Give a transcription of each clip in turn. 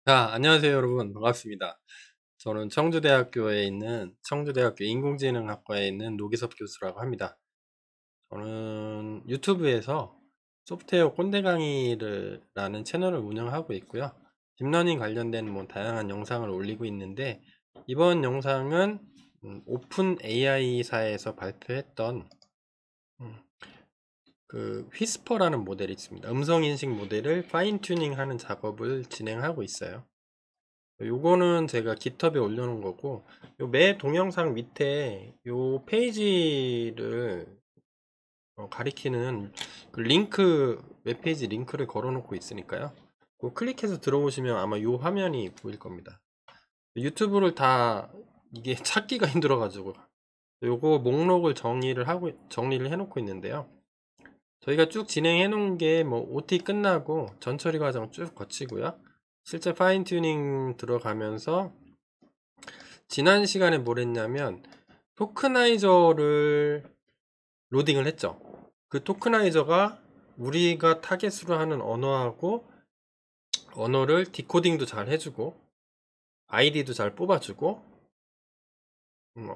자, 안녕하세요, 여러분. 반갑습니다. 저는 청주대학교 인공지능학과에 있는 노기섭 교수라고 합니다. 저는 유튜브에서 소프트웨어 꼰대 강의라는 채널을 운영하고 있고요. 딥러닝 관련된 다양한 영상을 올리고 있는데, 이번 영상은 오픈 AI사에서 발표했던 음, 그 휘스퍼라는 모델이 있습니다. 음성인식 모델을 파인 튜닝하는 작업을 진행하고 있어요. 요거는 제가 깃허브에 올려놓은 거고, 요 매 동영상 밑에 요 페이지를 가리키는 그 웹페이지 링크를 걸어 놓고 있으니까요. 그거 클릭해서 들어오시면 아마 요 화면이 보일 겁니다. 유튜브를 다 이게 찾기가 힘들어가지고 요거 목록을 정리를 해놓고 있는데요. 저희가 쭉 진행해 놓은 게 OT 끝나고 전처리 과정 쭉 거치고요. 실제 파인 튜닝 들어가면서 지난 시간에 뭘 했냐면 토크나이저를 로딩을 했죠. 그 토크나이저가 우리가 타겟으로 하는 언어를 디코딩도 잘 해주고 아이디도 잘 뽑아주고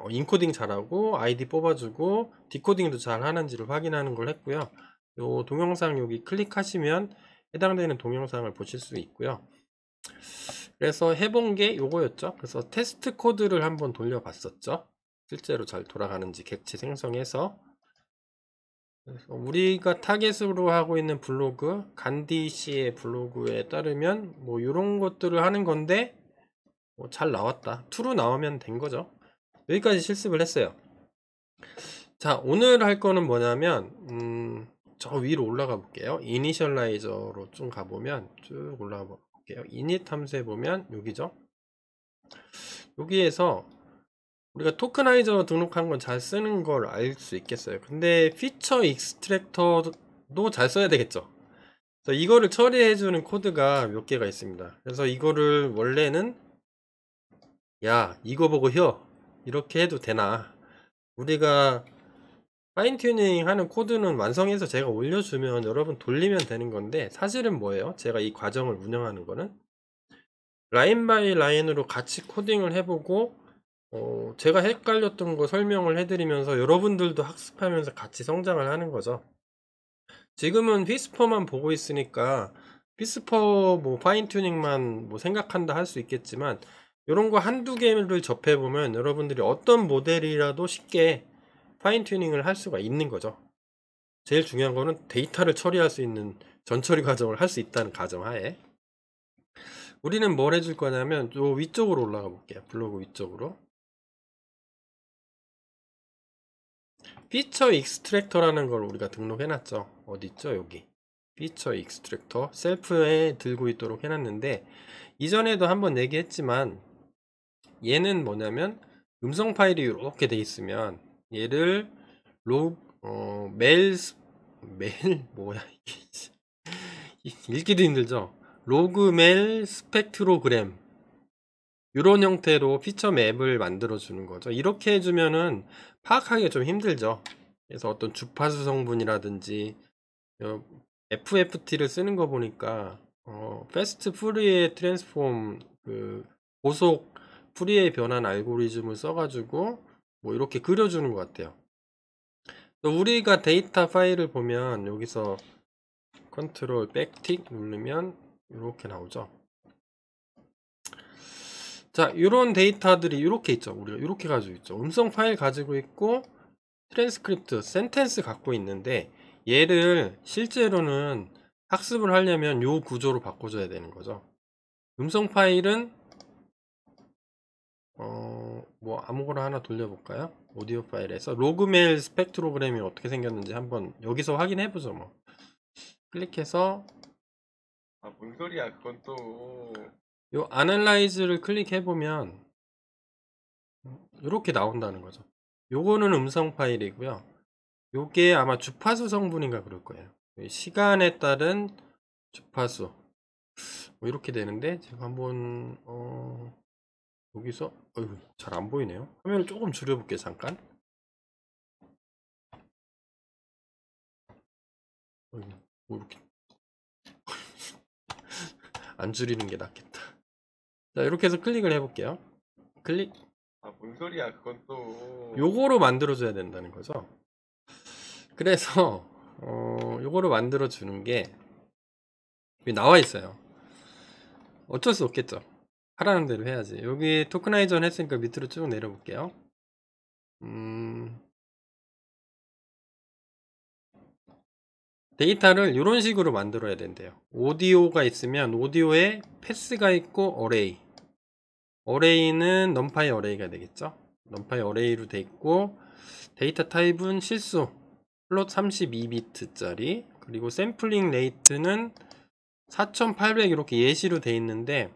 인코딩 잘하고 아이디 뽑아주고 디코딩도 잘 하는지를 확인하는 걸 했고요. 요 동영상 여기 클릭하시면 해당되는 동영상을 보실 수 있고요. 그래서 해본 게 요거였죠. 그래서 테스트 코드를 한번 돌려봤었죠. 실제로 잘 돌아가는지 객체 생성해서. 그래서 우리가 타겟으로 하고 있는 블로그, 간디 씨의 블로그에 따르면 이런 것들을 하는 건데 잘 나왔다. true 나오면 된 거죠. 여기까지 실습을 했어요. 자, 오늘 할 거는 뭐냐면 저 위로 올라가 볼게요. 이니셜라이저로 좀 가보면 쭉 올라가 볼게요. 이닛 함수에 보면 여기죠. 여기에서 우리가 토크나이저 등록한 건 잘 쓰는 걸 알 수 있겠어요. 근데 피처 익스트랙터도 잘 써야 되겠죠. 그래서 이거를 처리해주는 코드가 몇 개가 있습니다. 그래서 이거를 원래는 야 이거 보고 이렇게 해도 되나, 우리가 파인 튜닝 하는 코드는 완성해서 제가 올려주면 여러분 돌리면 되는 건데, 사실은 뭐예요? 제가 이 과정을 운영하는 거는 라인 바이 라인으로 같이 코딩을 해보고 제가 헷갈렸던 거 설명을 해드리면서 여러분들도 학습하면서 같이 성장을 하는 거죠. 지금은 휘스퍼만 보고 있으니까 휘스퍼 파인 튜닝만 생각한다 할 수 있겠지만, 이런 거 한두 개를 접해보면 여러분들이 어떤 모델이라도 쉽게 파인 튜닝을 할 수가 있는 거죠. 제일 중요한 거는 데이터를 처리할 수 있는 전처리 과정을 할 수 있다는 가정하에 우리는 뭘 해줄 거냐면 요 위쪽으로 올라가 볼게요. 블로그 위쪽으로. 피처 익스트랙터라는 걸 우리가 등록해놨죠. 어디 있죠? 여기. 피처 익스트랙터 셀프에 들고 있도록 해놨는데, 이전에도 한번 얘기했지만 얘는 뭐냐면 음성 파일이 이렇게 돼 있으면 얘를 메일 뭐야 이게 읽기도 힘들죠. 로그멜 스펙트로그램, 이런 형태로 피처 맵을 만들어 주는 거죠. 이렇게 해주면은 파악하기가 좀 힘들죠. 그래서 어떤 주파수 성분이라든지 FFT를 쓰는 거 보니까 패스트 푸리에 트랜스폼, 그 고속 푸리에 변환 알고리즘을 써가지고 이렇게 그려주는 것 같아요. 우리가 데이터 파일을 보면 여기서 컨트롤 백틱 누르면 이렇게 나오죠. 자, 이런 데이터들이 이렇게 있죠. 우리가 이렇게 가지고 있죠. 음성 파일 가지고 있고 트랜스크립트, 센텐스 갖고 있는데, 얘를 실제로는 학습을 하려면 요 구조로 바꿔줘야 되는 거죠. 음성 파일은 아무거나 하나 돌려볼까요? 오디오 파일에서 로그메일 스펙트로그램이 어떻게 생겼는지 한번 여기서 확인해 보죠. 클릭해서 뭔 소리야, 그건 또. 요 아날라이즈를 클릭해 보면 이렇게 나온다는 거죠. 요거는 음성 파일이고요. 요게 아마 주파수 성분인가 그럴 거예요. 시간에 따른 주파수 이렇게 되는데, 제가 한번 여기서 잘 안 보이네요. 화면을 조금 줄여볼게요. 잠깐. 이렇게 안 줄이는 게 낫겠다. 자, 이렇게 해서 클릭을 해볼게요. 클릭. 아, 뭔 소리야, 그건 또. 요거로 만들어줘야 된다는 거죠. 그래서 요거로 만들어주는 게 여기 나와 있어요. 어쩔 수 없겠죠. 하라는 대로 해야지. 여기 토크나이저는 했으니까 밑으로 쭉 내려볼게요. 데이터를 이런 식으로 만들어야 된대요. 오디오가 있으면 오디오에 패스가 있고 어레이. 어레이는 넘파이 어레이가 되겠죠. 넘파이 어레이로 돼 있고 데이터 타입은 실수 플롯 32비트 짜리, 그리고 샘플링 레이트는 4800 이렇게 예시로 돼 있는데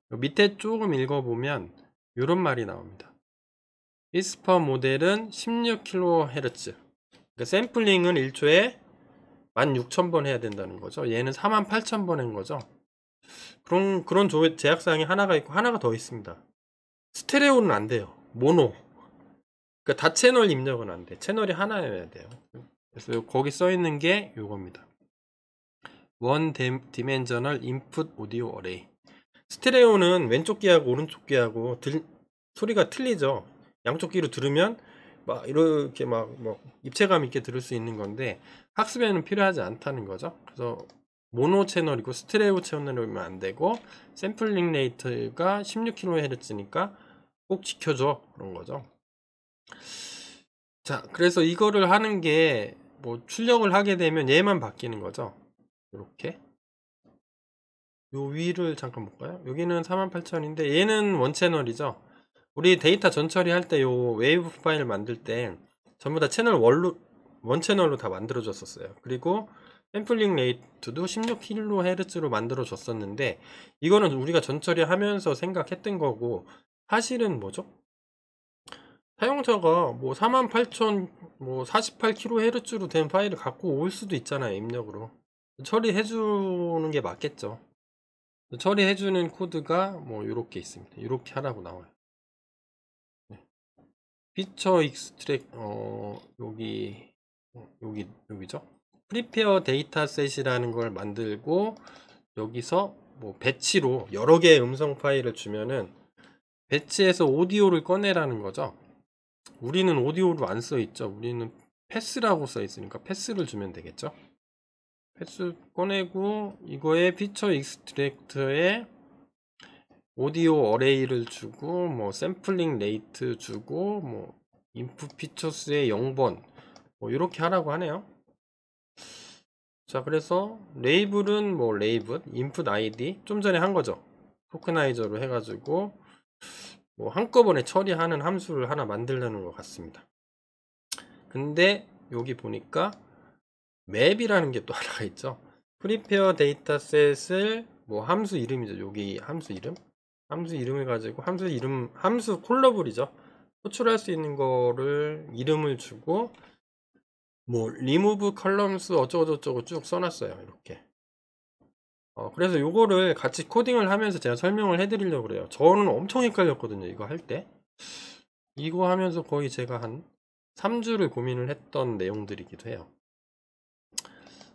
밑에 조금 읽어보면 이런 말이 나옵니다. 위스퍼 모델은 16kHz, 그러니까 샘플링은 1초에 16,000번 해야 된다는 거죠. 얘는 48,000번 한 거죠. 그런 제약사항이 하나가 있고 하나가 더 있습니다. 스테레오는 안 돼요. 모노. 그러니까 다 채널 입력은 안 돼. 채널이 하나여야 돼요. 그래서 거기 써 있는 게 요겁니다. 원 디멘저널 인풋 오디오 어레이. 스테레오는 왼쪽 귀하고 오른쪽 귀하고 소리가 틀리죠. 양쪽 귀로 들으면 막 이렇게 막 입체감 있게 들을 수 있는 건데 학습에는 필요하지 않다는 거죠. 그래서 모노 채널이고 스테레오 채널이면 안 되고 샘플링 레이트가 16kHz니까 꼭 지켜줘, 그런 거죠. 자, 그래서 이거를 하는 게 뭐 출력을 하게 되면 얘만 바뀌는 거죠. 이렇게 요 위를 잠깐 볼까요? 여기는 48000인데 얘는 원 채널이죠. 우리 데이터 전처리 할 때 요 웨이브 파일 만들 때 전부 다 채널 원 채널로 다 만들어 줬었어요. 그리고 샘플링 레이트도 16kHz로 만들어 줬었는데 이거는 우리가 전처리 하면서 생각했던 거고, 사실은 뭐죠? 사용자가 뭐 48000 뭐 48kHz로 된 파일을 갖고 올 수도 있잖아요. 입력으로 처리해 주는 게 맞겠죠. 처리해 주는 코드가 뭐 이렇게 있습니다. 이렇게 하라고 나와요. 피처 익스트랙 여기죠. 프리페어 데이터셋이라는 걸 만들고 여기서 뭐 배치로 여러 개의 음성 파일을 주면은 배치해서 오디오를 꺼내라는 거죠. 우리는 오디오로 안 써 있죠. 우리는 패스라고 써 있으니까 패스를 주면 되겠죠. 패스 꺼내고 이거에 피처 익스트랙트에 오디오 어레이를 주고 뭐 샘플링 레이트 주고 뭐 인풋 피처스의 0번 뭐 이렇게 하라고 하네요. 자, 그래서 레이블은 뭐 레이블 인풋 아이디 좀 전에 한 거죠. 토크나이저로 해가지고 뭐 한꺼번에 처리하는 함수를 하나 만들려는 것 같습니다. 근데 여기 보니까 맵이라는 게 또 하나가 있죠. 프리페어 데이터셋을 뭐 함수 이름이죠. 여기 함수 이름을 가지고 함수 콜러블이죠. 호출할 수 있는 거를 이름을 주고 뭐 remove columns 어쩌고저쩌고 쭉 써놨어요. 이렇게. 그래서 요거를 같이 코딩을 하면서 제가 설명을 해드리려고 그래요. 저는 엄청 헷갈렸거든요. 이거 할 때. 이거 하면서 거의 제가 한 3주를 고민을 했던 내용들이기도 해요.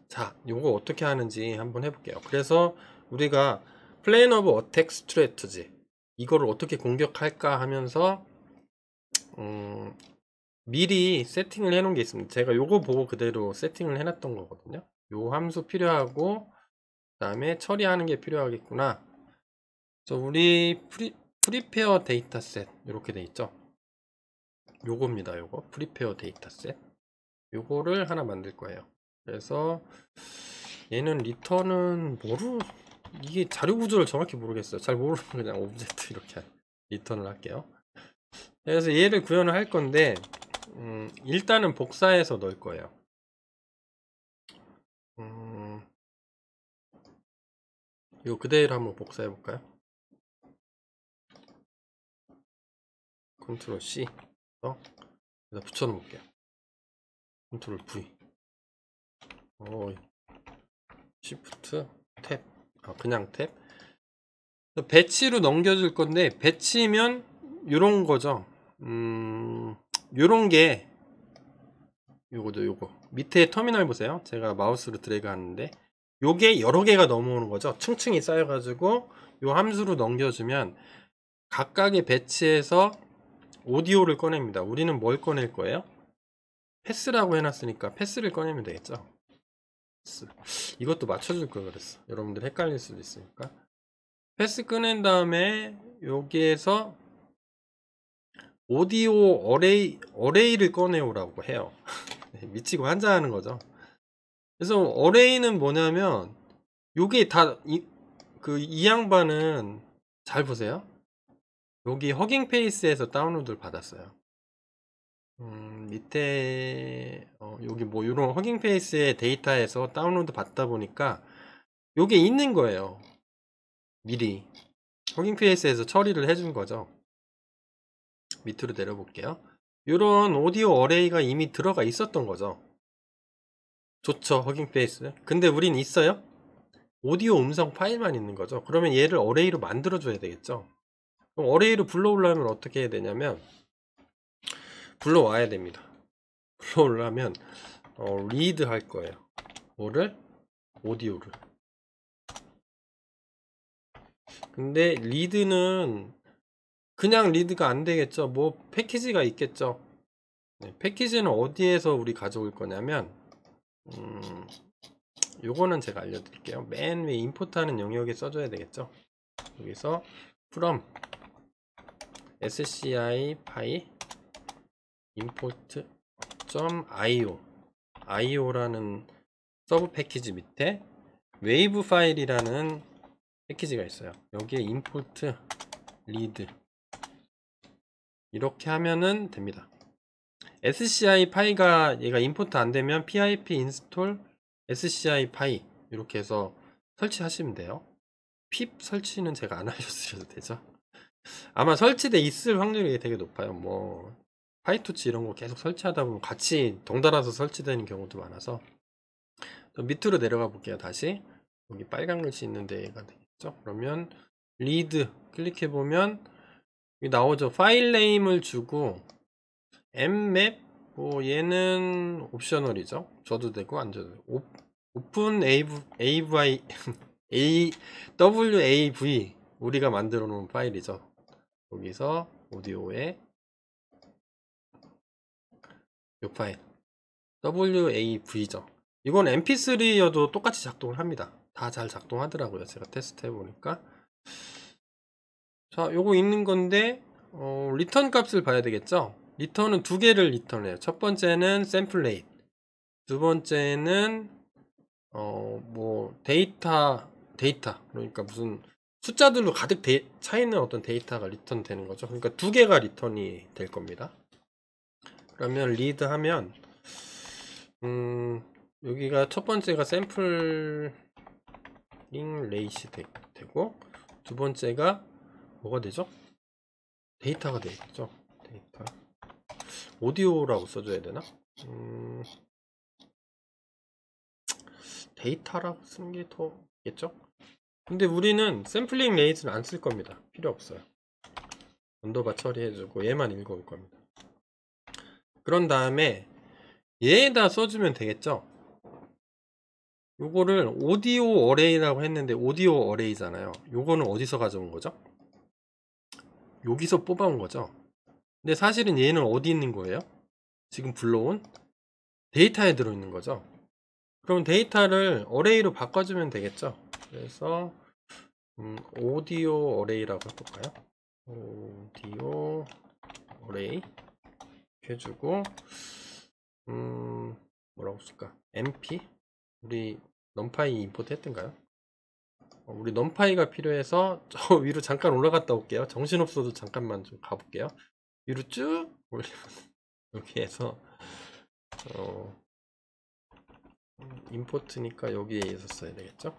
자, 요거 어떻게 하는지 한번 해볼게요. 그래서 우리가 플랜 오브 어택 스트래티지 이거를 어떻게 공격할까 하면서 미리 세팅을 해 놓은 게 있습니다. 제가 요거 보고 그대로 세팅을 해 놨던 거거든요. 요 함수 필요하고 그 다음에 처리하는 게 필요하겠구나. 그래서 우리 프리페어 데이터셋 이렇게 돼 있죠. 요겁니다. 요거 프리페어 데이터셋 요거를 하나 만들 거예요. 그래서 얘는 리턴은 이게 자료 구조를 정확히 모르겠어요. 잘 모르면 그냥 오브젝트 이렇게 리턴을 할게요. 그래서 얘를 구현을 할 건데 일단은 복사해서 넣을 거예요. 이거 그대로 한번 복사해 볼까요? 컨트롤 C 그래서 붙여 놓을게요. 컨트롤 V 시프트 탭 그냥 탭 배치로 넘겨줄 건데 배치면 요런 거죠. 요런 게 요거죠. 요거 밑에 터미널 보세요. 제가 마우스로 드래그 하는데 요게 여러 개가 넘어오는 거죠. 층층이 쌓여가지고 요 함수로 넘겨주면 각각의 배치에서 오디오를 꺼냅니다. 우리는 뭘 꺼낼 거예요? 패스라고 해놨으니까 패스를 꺼내면 되겠죠. 패스. 이것도 맞춰줄 걸 그랬어. 여러분들 헷갈릴 수도 있으니까. 패스 꺼낸 다음에 여기에서 오디오 어레이를 꺼내오라고 해요. 미치고 한자하는 거죠. 그래서 어레이는 뭐냐면 요게 다 이 양반은 잘 보세요. 여기 허깅페이스에서 다운로드를 받았어요. 밑에 여기 뭐 이런 허깅페이스의 데이터에서 다운로드 받다 보니까 요게 있는 거예요. 미리 허깅페이스에서 처리를 해준 거죠. 밑으로 내려볼게요. 이런 오디오 어레이가 이미 들어가 있었던 거죠. 좋죠, 허깅페이스. 근데 우린 있어요? 오디오 음성 파일만 있는 거죠. 그러면 얘를 어레이로 만들어 줘야 되겠죠. 그럼 어레이로 불러오려면 어떻게 해야 되냐면 불러와야 됩니다. 불러오려면 리드 할 거예요. 뭐를? 오디오를. 근데 리드는 그냥 리드가 안 되겠죠. 뭐 패키지가 있겠죠. 네, 패키지는 어디에서 우리 가져올 거냐면 요거는 제가 알려드릴게요. 맨 위에 임포트하는 영역에 써줘야 되겠죠. 여기서 from sci 파이 import.io io라는 서브 패키지 밑에 웨이브 파일이라는 패키지가 있어요. 여기에 import read 이렇게 하면은 됩니다. sci 파이가 얘가 임포트 안 되면 pip install sci 파이 이렇게 해서 설치하시면 돼요. pip 설치는 제가 안 알려드려도 되죠. 아마 설치돼 있을 확률이 되게 높아요. 뭐 파이토치 이런 거 계속 설치하다 보면 같이 덩달아서 설치되는 경우도 많아서. 밑으로 내려가 볼게요. 다시 여기 빨간 글씨 있는 데가 되겠죠. 그러면 리드 클릭해 보면 여기 나오죠. 파일 네임을 주고 mmap 뭐 얘는 옵셔널이죠. 줘도 되고 안 줘도 되고 오픈 AVI WAV 우리가 만들어 놓은 파일이죠. 여기서 오디오에 이 파일 WAV죠. 이건 mp3여도 똑같이 작동을 합니다. 다 잘 작동하더라고요. 제가 테스트 해보니까. 자, 요거 있는 건데 리턴 값을 봐야 되겠죠. 리턴은 두 개를 리턴해요. 첫 번째는 샘플 레이트, 두 번째는 뭐 데이터 그러니까 무슨 숫자들로 가득 차 있는 어떤 데이터가 리턴 되는 거죠. 그러니까 두 개가 리턴이 될 겁니다. 그러면 리드 하면 여기가 첫 번째가 샘플링 레이시 되고 두 번째가 뭐가 되죠? 데이터가 되겠죠. 데이터 오디오라고 써줘야 되나? 데이터라고 쓰는 게 더겠죠? 근데 우리는 샘플링 레이트는 안 쓸 겁니다. 필요 없어요. 언더바 처리해주고 얘만 읽어올 겁니다. 그런 다음에 얘에다 써주면 되겠죠? 요거를 오디오 어레이라고 했는데 오디오 어레이잖아요. 요거는 어디서 가져온 거죠? 여기서 뽑아온 거죠. 근데 사실은 얘는 어디 있는 거예요? 지금 불러온 데이터에 들어있는 거죠. 그럼 데이터를 어레이로 바꿔주면 되겠죠. 그래서 오디오 어레이라고 해볼까요? 오디오 어레이 해주고 뭐라고 쓸까? mp 우리 넘파이 임포트 했던가요? 우리 넘파이가 필요해서 저 위로 잠깐 올라갔다 올게요. 정신없어도 잠깐만 좀 가볼게요. 위로 쭉 올리면 이렇게 해서 임포트니까 여기에서 써야 되겠죠.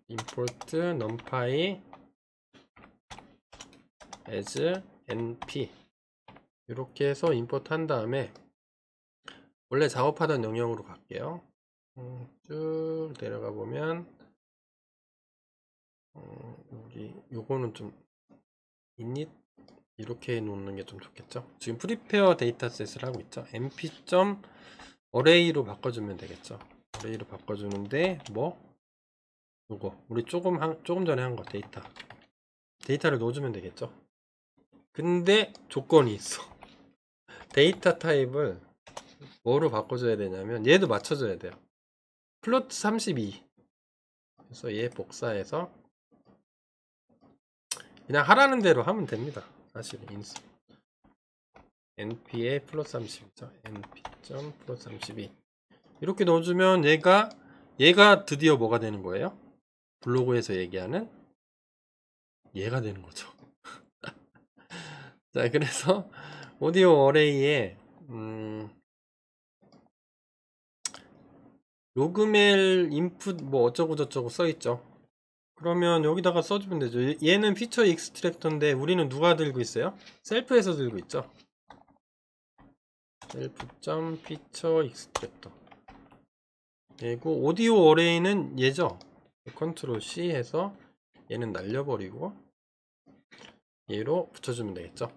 import numpy as np 이렇게 해서 임포트 한 다음에 원래 작업하던 영역으로 갈게요. 쭉 내려가 보면 여기 요거는 좀 init 이렇게 놓는 게 좀 좋겠죠. 지금 프리페어 데이터셋을 하고 있죠. mp.array로 바꿔주면 되겠죠. array로 바꿔주는데 뭐 요거 우리 조금 전에 한 거 데이터를 넣어주면 되겠죠. 근데 조건이 있어. 데이터 타입을 뭐로 바꿔줘야 되냐면 얘도 맞춰줘야 돼요. 플로트 32. 그래서 얘 복사해서 그냥 하라는 대로 하면 됩니다. 사실 인수 np의 플러스 32죠. np. 플러스 32 이렇게 넣어주면 얘가 드디어 뭐가 되는 거예요? 블로그에서 얘기하는 얘가 되는 거죠. 자, 그래서 오디오 어레이에 로그멜 인풋 뭐 어쩌고 저쩌고 써있죠. 그러면 여기다가 써주면 되죠. 얘는 피처 익스트랙터인데 우리는 누가 들고 있어요? 셀프에서 들고 있죠. 셀프.피처 익스트랙터. 그리고 오디오 어레이는 얘죠. 컨트롤 C 해서 얘는 날려버리고 얘로 붙여주면 되겠죠.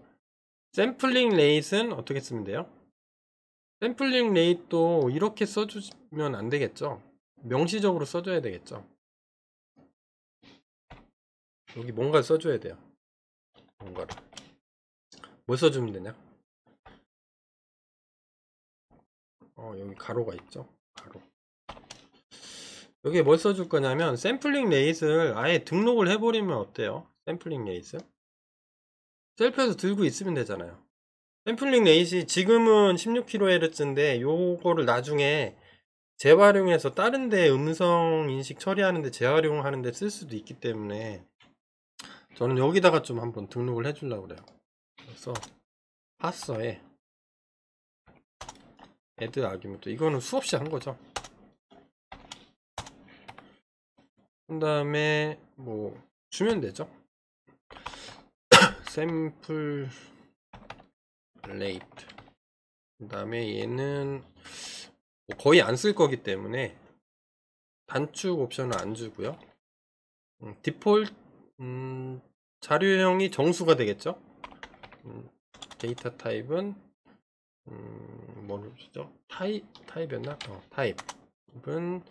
샘플링 레이트는 어떻게 쓰면 돼요? 샘플링 레이트도 이렇게 써주면 안 되겠죠. 명시적으로 써줘야 되겠죠. 여기 뭔가를 써줘야 돼요. 뭔가를. 뭘 써주면 되냐? 여기 가로가 있죠. 가로. 여기에 뭘 써줄 거냐면 샘플링 레이트를 아예 등록을 해버리면 어때요? 샘플링 레이트 셀프에서 들고 있으면 되잖아요. 샘플링 레이트 지금은 16kHz인데 요거를 나중에 재활용해서 다른데 음성 인식 처리하는데 재활용하는데 쓸 수도 있기 때문에 저는 여기다가 좀 한번 등록을 해주려고 그래요. 그래서 파서에 add argument 이거는 수없이 한 거죠. 그 다음에 뭐 주면 되죠. 샘플 레이트. 그 다음에 얘는 뭐 거의 안 쓸 거기 때문에 단축 옵션을 안 주고요. 디폴트 자료형이 정수가 되겠죠. 데이터 타입은 뭐로 주죠? 타입이었나? 타입은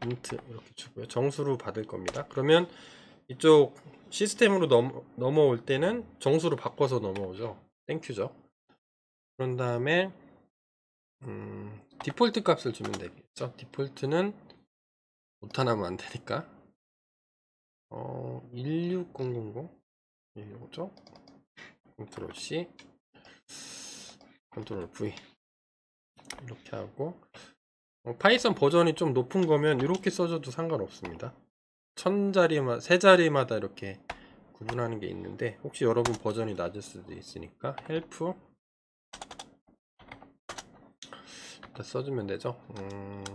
int 이렇게 주고요. 정수로 받을 겁니다. 그러면 이쪽 시스템으로 넘어올 때는 정수로 바꿔서 넘어오죠. 땡큐죠. 그런 다음에 디폴트 값을 주면 되겠죠. 디폴트는 못하나면 안 되니까 16000 이거죠. 컨트롤 C 컨트롤 V 이렇게 하고 파이썬 버전이 좀 높은 거면 이렇게 써줘도 상관없습니다. 1000자리마다 3자리마다 이렇게 구분하는 게 있는데 혹시 여러분 버전이 낮을 수도 있으니까 헬프 써주면 되죠.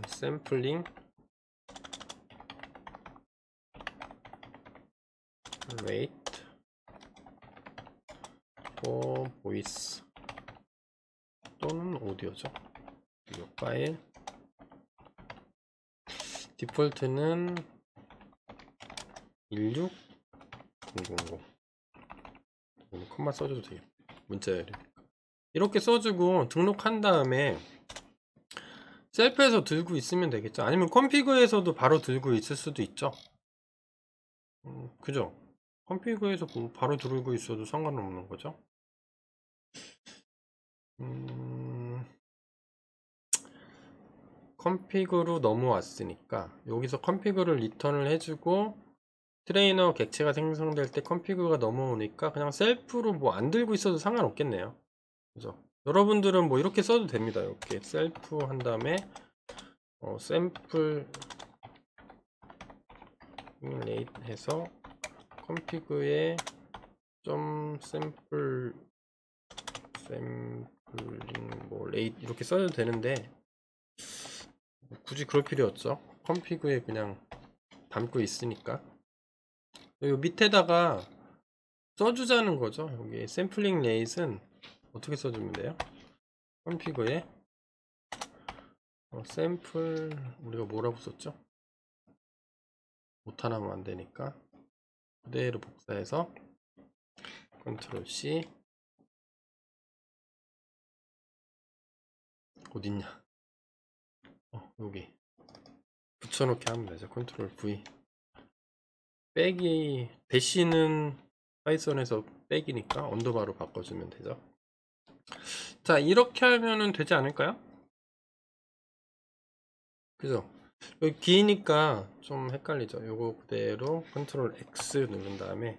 샘플링 rate for voice 또는 오디오죠. 이 파일 디폴트는 16000 컴마 써줘도 되겠다. 문자열이 이렇게 써주고 등록한 다음에 셀프에서 들고 있으면 되겠죠. 아니면 컴피그에서도 바로 들고 있을 수도 있죠. 그죠? 컴피그에서 바로 들고 있어도 상관없는 거죠. 컴피그로 넘어왔으니까 여기서 컴피그를 리턴을 해주고 트레이너 객체가 생성될 때 컴피그가 넘어오니까 그냥 셀프로 뭐 안 들고 있어도 상관없겠네요. 그죠? 여러분들은 뭐 이렇게 써도 됩니다. 이렇게 셀프 한 다음에 샘플 레이트 해서 컴피그에 좀 샘플링 뭐 레이트 이렇게 써도 되는데 굳이 그럴 필요 없죠. 컴피그에 그냥 담고 있으니까 여기 밑에다가 써주자는 거죠. 여기 샘플링 레이트는 어떻게 써주면 돼요? 컴피그에 샘플 우리가 뭐라고 썼죠? 못하나면 안 되니까 그대로 복사해서 컨트롤 C 어딨냐? 여기 붙여놓게 하면 되죠. 컨트롤 V 빼기 대시는 파이썬에서 빼기니까 언더바로 바꿔주면 되죠. 자, 이렇게 하면은 되지 않을까요? 그죠? 여기 기니까 좀 헷갈리죠. 요거 그대로 컨트롤 X 누른 다음에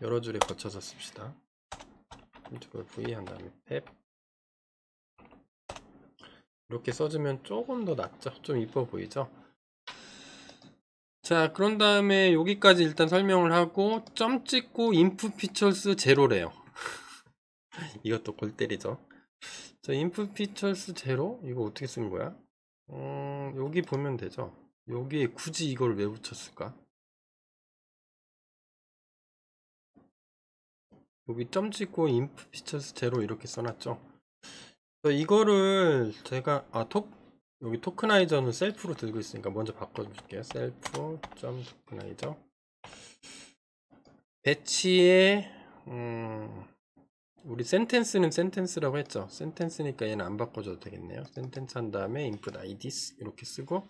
여러 줄에 거쳐서 씁시다. 컨트롤 V 한 다음에 탭. 이렇게 써주면 조금 더 낫죠? 좀 이뻐 보이죠? 자, 그런 다음에 여기까지 일단 설명을 하고 점 찍고 input features 제로래요. 이것도 골 때리죠. 자, input features 제로 이거 어떻게 쓰는 거야? 여기 보면 되죠. 여기에 굳이 이걸 왜 붙였을까? 여기 점 찍고 input features 제로 이렇게 써놨죠. 이거를 제가 여기 토크나이저는 셀프로 들고 있으니까 먼저 바꿔줄게요. 셀프 점 토크나이저 배치에 우리 센텐스는 센텐스라고 했죠. 센텐스니까 얘는 안 바꿔줘도 되겠네요. 센텐스 한 다음에 input ids 이렇게 쓰고.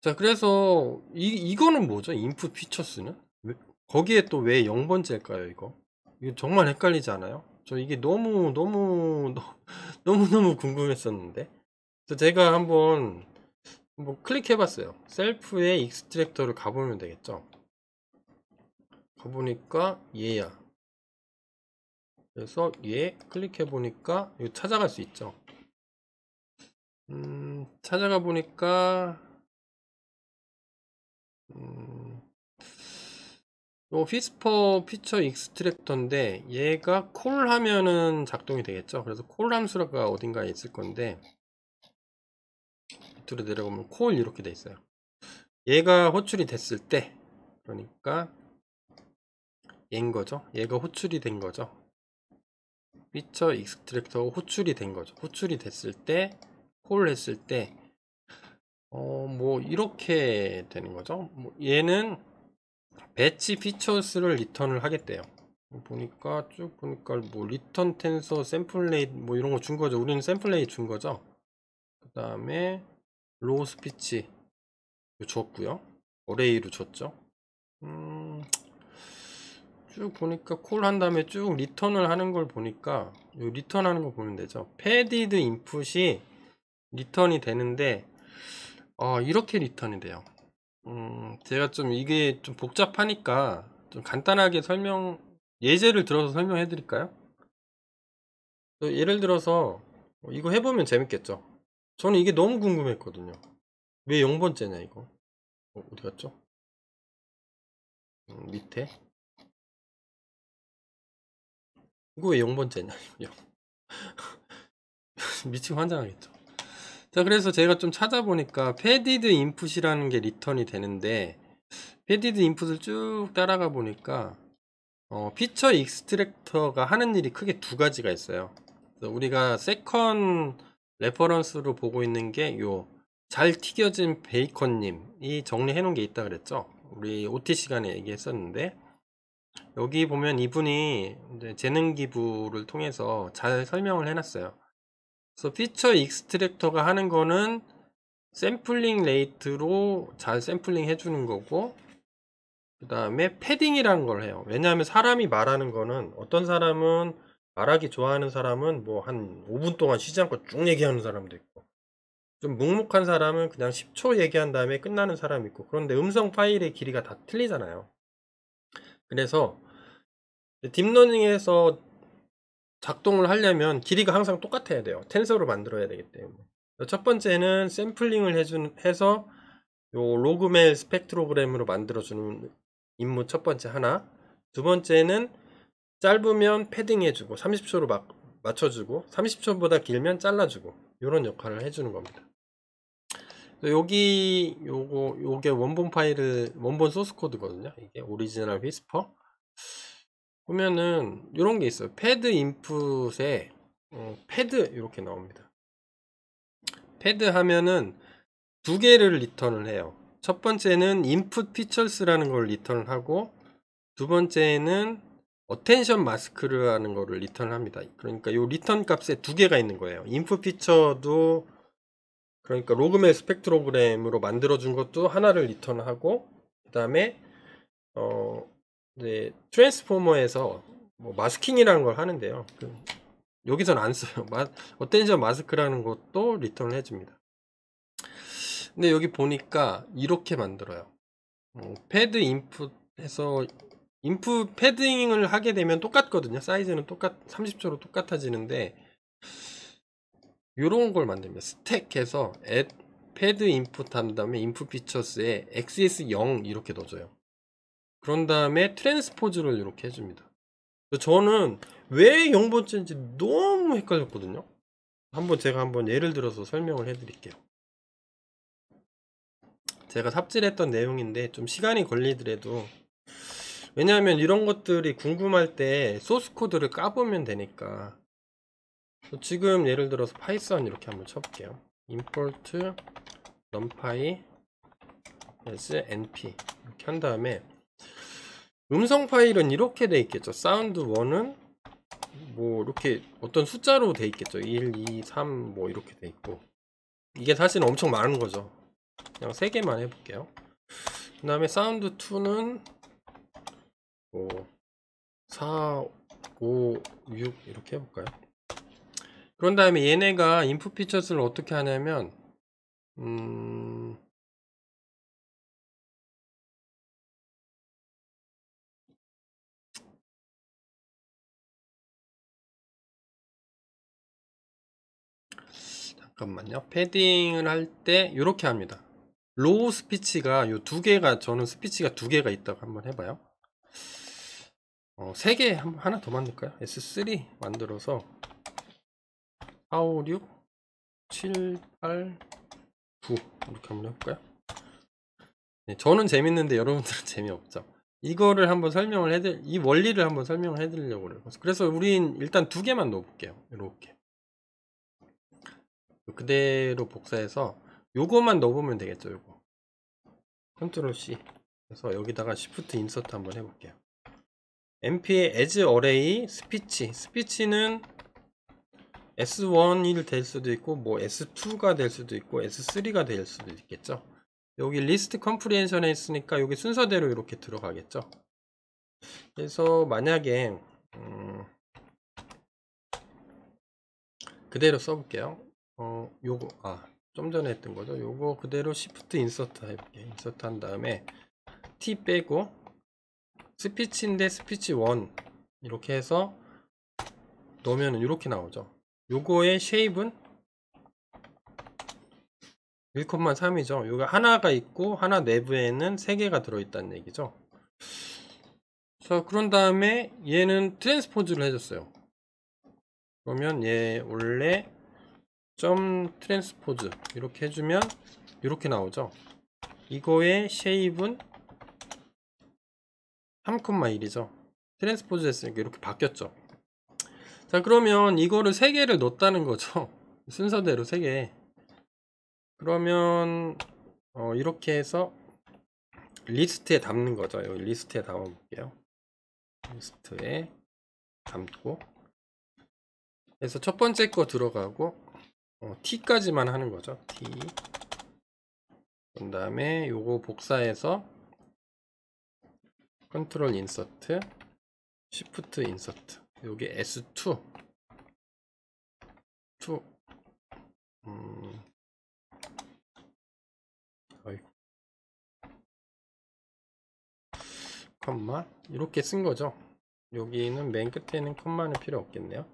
자, 그래서 이거는 뭐죠? input features는 거기에 또 왜 0번째일까요? 이거 정말 헷갈리지 않아요? 저 이게 너무 궁금했었는데. 그래서 제가 한번 클릭해 봤어요. 셀프의 익스트랙터를 가보면 되겠죠. 가보니까 얘야. 그래서 얘 클릭해 보니까 이거 찾아갈 수 있죠. 찾아가 보니까 요 휘스퍼 피처 익스트랙터인데 얘가 콜 하면은 작동이 되겠죠. 그래서 콜 함수가 어딘가에 있을 건데 밑으로 내려가면 콜 이렇게 돼 있어요. 얘가 호출이 됐을 때, 그러니까 얘인 거죠. 얘가 호출이 된 거죠. 피처 익스트랙터가 호출이 된 거죠. 호출이 됐을 때, 콜 했을 때 뭐 이렇게 되는 거죠. 얘는 배치 피처스를 리턴을 하겠대요. 보니까 쭉 보니까 뭐 리턴 텐서 샘플 레이트 뭐 이런 거 준 거죠. 우리는 샘플 레이트 준 거죠. 그 다음에 로우 스피치 줬고요. 어레이로 줬죠. 쭉 보니까 콜 한 다음에 쭉 리턴을 하는 걸 보니까 요 리턴 하는 거 보면 되죠. 패디드 인풋이 리턴이 되는데 이렇게 리턴이 돼요. 제가 좀 이게 좀 복잡하니까 좀 간단하게 예제를 들어서 설명해 드릴까요? 예를 들어서 이거 해보면 재밌겠죠. 저는 이게 너무 궁금했거든요. 왜 0번째냐 이거. 어디 갔죠? 밑에 이거 왜 0번째냐 미치고 환장하겠죠. 자, 그래서 제가 좀 찾아보니까 패디드 인풋이라는 게 리턴이 되는데 패디드 인풋을 쭉 따라가 보니까 피처 익스트랙터가 하는 일이 크게 두 가지가 있어요. 그래서 우리가 세컨 레퍼런스로 보고 있는 게 요 잘 튀겨진 베이컨님이 정리해 놓은 게 있다 그랬죠. 우리 OT 시간에 얘기했었는데 여기 보면 이분이 이제 재능 기부를 통해서 잘 설명을 해놨어요. 그래서 피처 익스트랙터가 하는 거는 샘플링 레이트로 잘 샘플링 해주는 거고, 그 다음에 패딩이라는 걸 해요. 왜냐하면 사람이 말하는 거는 어떤 사람은 말하기 좋아하는 사람은 뭐 한 5분 동안 쉬지 않고 쭉 얘기하는 사람도 있고, 좀 묵묵한 사람은 그냥 10초 얘기한 다음에 끝나는 사람이 있고, 그런데 음성 파일의 길이가 다 틀리잖아요. 그래서 딥러닝에서 작동을 하려면 길이가 항상 똑같아야 돼요. 텐서로 만들어야 되기 때문에. 첫 번째는 샘플링을 해서 요 로그멜 스펙트로그램으로 만들어주는 임무 첫 번째 하나. 두 번째는 짧으면 패딩 해주고 30초로 맞춰주고 30초보다 길면 잘라주고 이런 역할을 해주는 겁니다. 요게 원본 소스 코드거든요. 이게 오리지널 휘스퍼. 보면은 이런 게 있어요. 패드 인풋에 패드 이렇게 나옵니다. 패드 하면은 두 개를 리턴을 해요. 첫 번째는 input features라는 걸 리턴을 하고 두 번째는 attention mask라는 거를 리턴을 합니다. 그러니까 이 리턴 값에 두 개가 있는 거예요. input feature도 그러니까 로그멜 스펙트로그램으로 만들어준 것도 하나를 리턴하고 그 다음에 이제 트랜스포머에서 뭐 마스킹이라는 걸 하는데요. 여기선 안 써요. 어텐션 마스크라는 것도 리턴을 해줍니다. 근데 여기 보니까 이렇게 만들어요. 패드 인풋해서 인풋 패딩을 하게 되면 똑같거든요. 사이즈는 30초로 똑같아지는데 요런 걸 만듭니다. 스택해서 패드 인풋 한 다음에 인풋 피처스에 XS 0 이렇게 넣어줘요. 그런 다음에 트랜스포즈를 이렇게 해줍니다. 저는 왜 0번째인지 너무 헷갈렸거든요. 제가 한번 예를 들어서 설명을 해드릴게요. 제가 삽질했던 내용인데 좀 시간이 걸리더라도, 왜냐하면 이런 것들이 궁금할 때 소스 코드를 까보면 되니까. 지금 예를 들어서 파이썬 이렇게 한번 쳐볼게요. import numpy as np 이렇게 한 다음에 음성 파일은 이렇게 돼 있겠죠. 사운드 1은 뭐 이렇게 어떤 숫자로 돼 있겠죠. 1, 2, 3 뭐 이렇게 돼 있고, 이게 사실은 엄청 많은 거죠. 그냥 3개만 해볼게요. 그 다음에 사운드 2는 뭐 4, 5, 6 이렇게 해볼까요? 그런 다음에 얘네가 인풋 피처스를 어떻게 하냐면 잠깐만요. 패딩을 할 때 이렇게 합니다. 로우 스피치가 요 두 개가, 저는 스피치가 두 개가 있다고 한번 해봐요. 3개 하나 더 만들까요? S3 만들어서 4, 5, 6, 7, 8, 9 이렇게 한번 해볼까요? 네, 저는 재밌는데 여러분들은 재미없죠. 이거를 한번 이 원리를 한번 설명을 해드리려고 그래요. 그래서 우린 일단 2개만 넣어볼게요. 이렇게 그대로 복사해서 요거만 넣어보면 되겠죠. 요거 컨트롤 C 그래서 여기다가 Shift 인서트 한번 해볼게요. np의 as array 스피치는 S1이 될 수도 있고 뭐 S2가 될 수도 있고 S3가 될 수도 있겠죠. 여기 리스트 컴프리hension에 있으니까 여기 순서대로 이렇게 들어가겠죠. 그래서 만약에 그대로 써볼게요. 요거 좀 전에 했던 거죠. 요거 그대로 Shift 인서트 해볼게요. 인서트 한 다음에 T 빼고 스피치인데 스피치 1 이렇게 해서 넣으면 이렇게 나오죠. 요거의 쉐입은 1,3이죠. 요거 하나가 있고 하나 내부에는 3개가 들어있다는 얘기죠. 자, 그런 다음에 얘는 트랜스포즈를 해줬어요. 그러면 얘 원래 점 트랜스포즈 이렇게 해주면 이렇게 나오죠. 이거의 쉐입은 3,1이죠. 트랜스포즈 했으니까 이렇게 바뀌었죠. 자, 그러면 이거를 3개를 넣었다는 거죠. 순서대로 3개. 그러면 이렇게 해서 리스트에 담는 거죠. 여기 리스트에 담아 볼게요. 리스트에 담고 그래서 첫 번째 거 들어가고 T까지만 하는 거죠. T. 그 다음에 요거 복사해서 컨트롤 인서트, 시프트 인서트. 요게 S2. 2. 아이고. 컴마 이렇게 쓴 거죠. 여기는 맨 끝에는 컴마는 필요 없겠네요.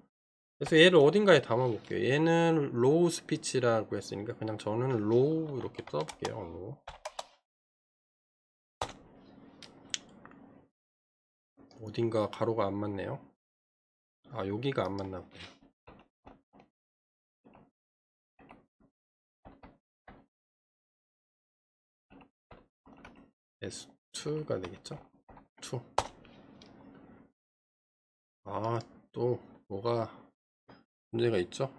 그래서 얘를 어딘가에 담아 볼게요. 얘는 로우 스피치라고 했으니까 그냥 저는 로우 이렇게 써볼게요. 로우. 어딘가 가로가 안 맞네요. 여기가 안 맞나 보네요. S2가 되겠죠? 2. 또 뭐가 문제가 있죠?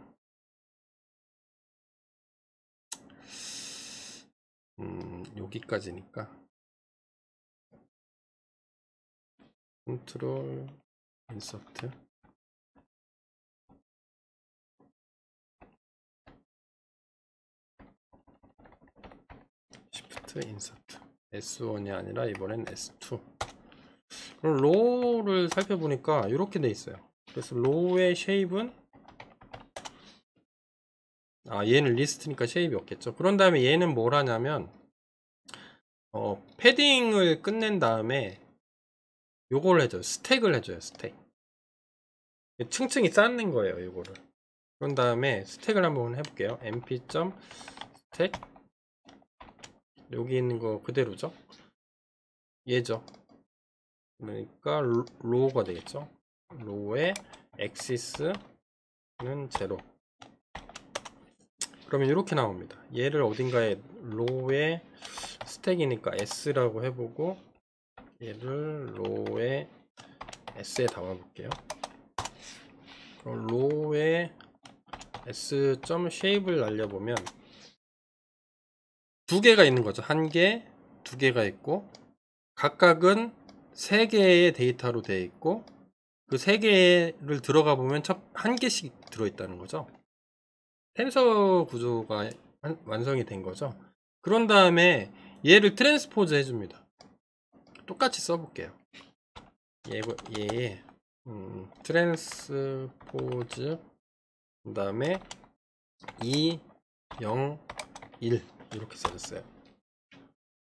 여기까지니까 컨트롤 인서트 시프트 인서트 S1이 아니라 이번엔 S2. 그럼 로우를 살펴보니까 이렇게 돼 있어요. 그래서 로우의 쉐입은 얘는 리스트니까 쉐입이 없겠죠. 그런 다음에 얘는 뭘 하냐면 패딩을 끝낸 다음에 요걸 해줘요. 스택을 해줘요. 스택. 층층이 쌓는 거예요. 요거를. 그런 다음에 스택을 한번 해볼게요. mp.스택 여기 있는 거 그대로죠. 얘죠. 그러니까 로우가 되겠죠. 로우의 엑시스는 0. 그러면 이렇게 나옵니다. 얘를 어딘가에 로우의 스택이니까 S라고 해보고 얘를 로우의 S에 담아볼게요. 그럼 로우의 S.shape를 날려보면 두 개가 있는 거죠. 한 개, 두 개가 있고 각각은 3개의 데이터로 되어 있고 그 3개를 들어가 보면 한 개씩 들어있다는 거죠. 텐서 구조가 완성이 된 거죠. 그런 다음에 얘를 트랜스포즈 해줍니다. 똑같이 써볼게요. 얘의 트랜스포즈 그 다음에 2, 0, 1 이렇게 써졌어요.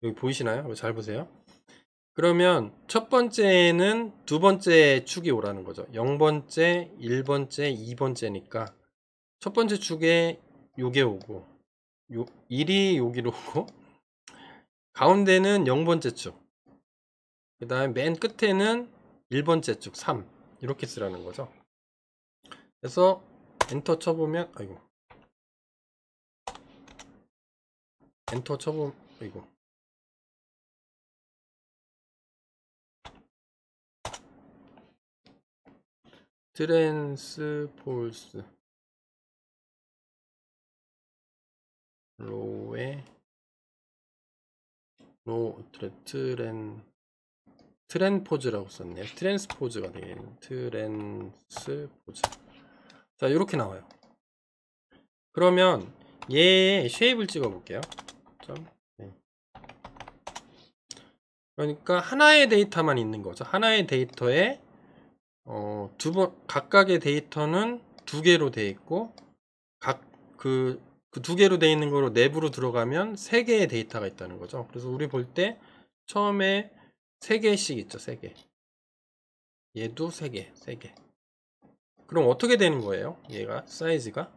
여기 보이시나요? 잘 보세요. 그러면 첫 번째는 두 번째 축이 오라는 거죠. 0번째, 1번째, 2번째니까 첫 번째 축에 요게 오고 1이 여기로 오고 가운데는 0번째 축 그 다음에 맨 끝에는 1번째 축 3 이렇게 쓰라는 거죠. 그래서 엔터 쳐보면 아이고 엔터 쳐보면 아이고 트랜스폴스 로우의 트랜포즈라고 썼네요. 트랜스포즈가 되겠네요. 트랜스포즈. 자, 이렇게 나와요. 그러면 얘의 쉐입을 찍어 볼게요. 그러니까 하나의 데이터만 있는 거죠. 하나의 데이터에 각각의 데이터는 2개로 되어 있고 그 2개로 되어 있는 거로 내부로 들어가면 3개의 데이터가 있다는 거죠. 그래서 우리 볼 때 처음에 3개씩 있죠. 3개. 얘도 3개. 그럼 어떻게 되는 거예요? 얘가 사이즈가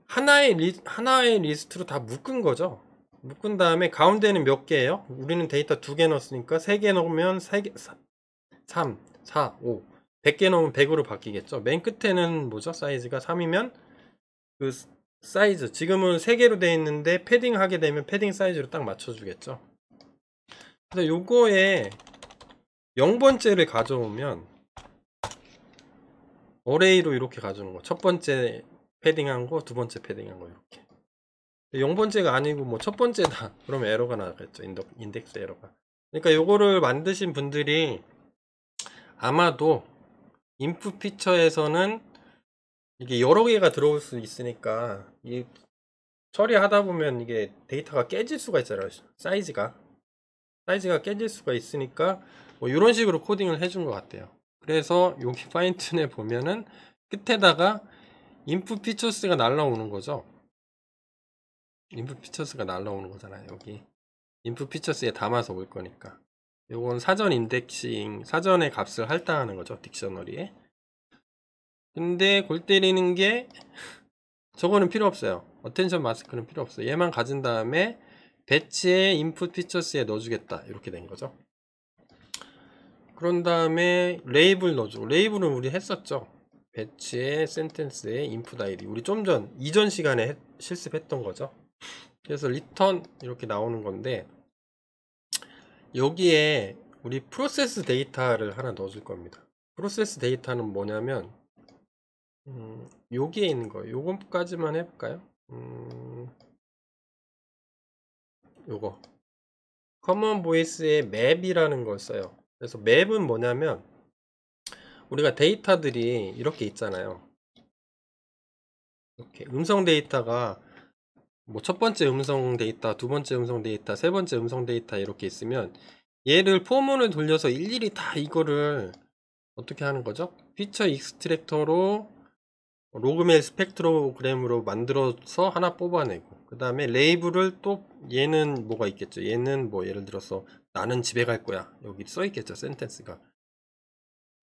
하나의 리스트로 다 묶은 거죠. 묶은 다음에 가운데는 몇 개예요? 우리는 데이터 2개 넣었으니까 3개 넣으면 3개, 3, 4, 5 100개 넣으면 100으로 바뀌겠죠. 맨 끝에는 뭐죠? 사이즈가 3이면 그 사이즈 지금은 3개로 되어 있는데 패딩 하게 되면 패딩 사이즈로 딱 맞춰주겠죠. 그래서 요거에 0번째를 가져오면 어레이로 이렇게 가져오는 거. 첫 번째 패딩한 거, 두 번째 패딩한 거 이렇게. 0번째가 아니고 뭐 첫 번째다. 그러면 에러가 나겠죠. 인덱스 에러가. 그러니까 요거를 만드신 분들이 아마도 인풋 피처에서는 이게 여러 개가 들어올 수 있으니까 이 처리하다 보면 이게 데이터가 깨질 수가 있잖아요. 사이즈가 깨질 수가 있으니까 뭐 이런 식으로 코딩을 해준 것 같아요. 그래서 여기 파인튠에 보면은 끝에다가 인풋 피처스가 날라오는 거죠. 인풋 피처스가 날라오는 거잖아요. 여기 인풋 피처스에 담아서 올 거니까 요건 사전 인덱싱 사전에 값을 할당하는 거죠. 딕셔너리에. 근데 골 때리는 게 저거는 필요 없어요. 어텐션 마스크는 필요 없어요. 얘만 가진 다음에 배치에 인풋 피처스에 넣어주겠다 이렇게 된 거죠. 그런 다음에 레이블 넣어주고 레이블은 우리 했었죠. 배치에 센텐스에 인풋 아이디 우리 좀 이전 시간에 실습했던 거죠. 그래서 리턴 이렇게 나오는 건데 여기에 우리 프로세스 데이터를 하나 넣어줄 겁니다. 프로세스 데이터는 뭐냐면 여기에 있는 거예요. 요거까지만 해볼까요? 요거 커먼 보이스의 맵이라는 걸 써요. 그래서 맵은 뭐냐면 우리가 데이터들이 이렇게 있잖아요. 이렇게 음성 데이터가 뭐 첫 번째 음성 데이터, 두 번째 음성 데이터, 세 번째 음성 데이터 이렇게 있으면 얘를 포문을 돌려서 일일이 다 이거를 어떻게 하는 거죠? 피처 익스트랙터로 로그멜 스펙트로그램으로 만들어서 하나 뽑아내고, 그 다음에 레이블을 또 얘는 뭐가 있겠죠? 얘는 뭐 예를 들어서 나는 집에 갈 거야, 여기 써 있겠죠? 센텐스가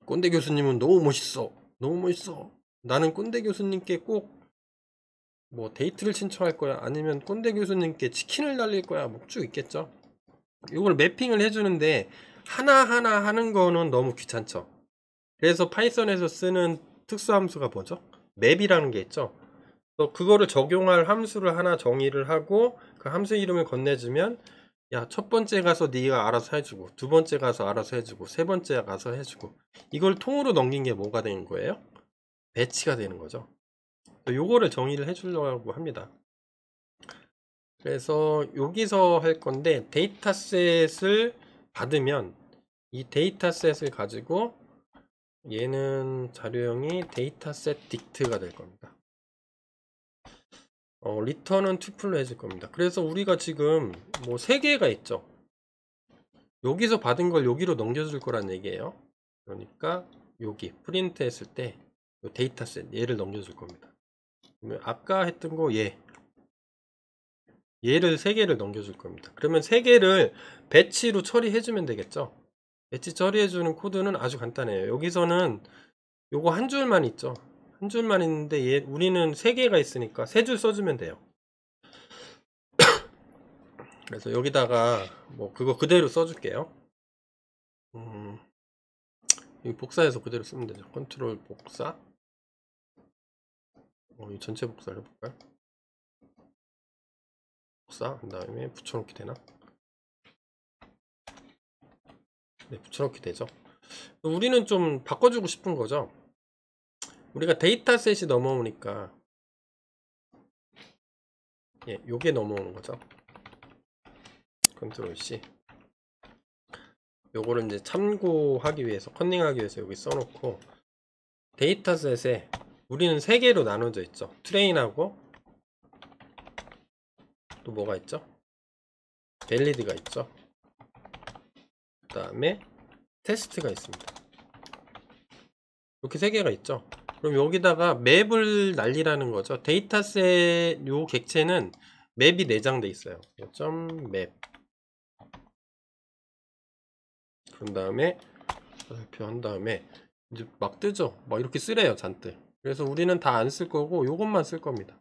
꼰대 교수님은 너무 멋있어, 너무 멋있어, 나는 꼰대 교수님께 꼭 뭐 데이트를 신청할 거야, 아니면 꼰대 교수님께 치킨을 날릴 거야, 뭐 쭉 있겠죠. 이걸 매핑을 해주는데 하나하나 하는 거는 너무 귀찮죠. 그래서 파이썬에서 쓰는 특수함수가 뭐죠? 맵이라는 게 있죠. 그거를 적용할 함수를 하나 정의를 하고 그 함수 이름을 건네주면, 야, 첫 번째 가서 네가 알아서 해주고, 두 번째 가서 알아서 해주고, 세 번째 가서 해주고, 이걸 통으로 넘긴 게 뭐가 되는 거예요? 배치가 되는 거죠. 요거를 정의를 해주려고 합니다. 그래서 여기서 할 건데, 데이터셋을 받으면 이 데이터셋을 가지고 얘는 자료형이 데이터셋 딕트가 될 겁니다. 리턴은 투플로 해줄 겁니다. 그래서 우리가 지금 뭐 3개가 있죠. 여기서 받은 걸 여기로 넘겨줄 거란 얘기예요. 그러니까 여기 프린트 했을 때 데이터셋 얘를 넘겨줄 겁니다. 그러면 아까 했던 거 얘를 3개를 넘겨줄 겁니다. 그러면 3개를 배치로 처리해주면 되겠죠. 배치 처리해주는 코드는 아주 간단해요. 여기서는 요거 한 줄만 있죠. 한 줄만 있는데 우리는 3개가 있으니까 3줄 써주면 돼요. 그래서 여기다가 뭐 그거 그대로 써줄게요. 이 복사해서 그대로 쓰면 되죠. 컨트롤 복사. 이 전체 복사를 해볼까요? 복사 한 다음에 붙여넣기 되나? 네, 붙여넣기 되죠. 우리는 좀 바꿔주고 싶은 거죠. 우리가 데이터셋이 넘어오니까 요게 넘어오는 거죠. 컨트롤 C. 요거를 이제 참고하기 위해서, 컨닝하기 위해서 여기 써놓고, 데이터셋에 우리는 3개로 나눠져 있죠. 트레인하고 또 뭐가 있죠? 밸리드가 있죠. 그 다음에 테스트가 있습니다. 이렇게 3개가 있죠. 그럼 여기다가 맵을 날리라는 거죠. 데이터셋 요 객체는 맵이 내장돼 있어요. .맵. 그런 다음에 발표한 다음에 이제 막 뜨죠. 막 이렇게 쓰래요, 잔뜩. 그래서 우리는 다 안 쓸 거고 요것만 쓸 겁니다.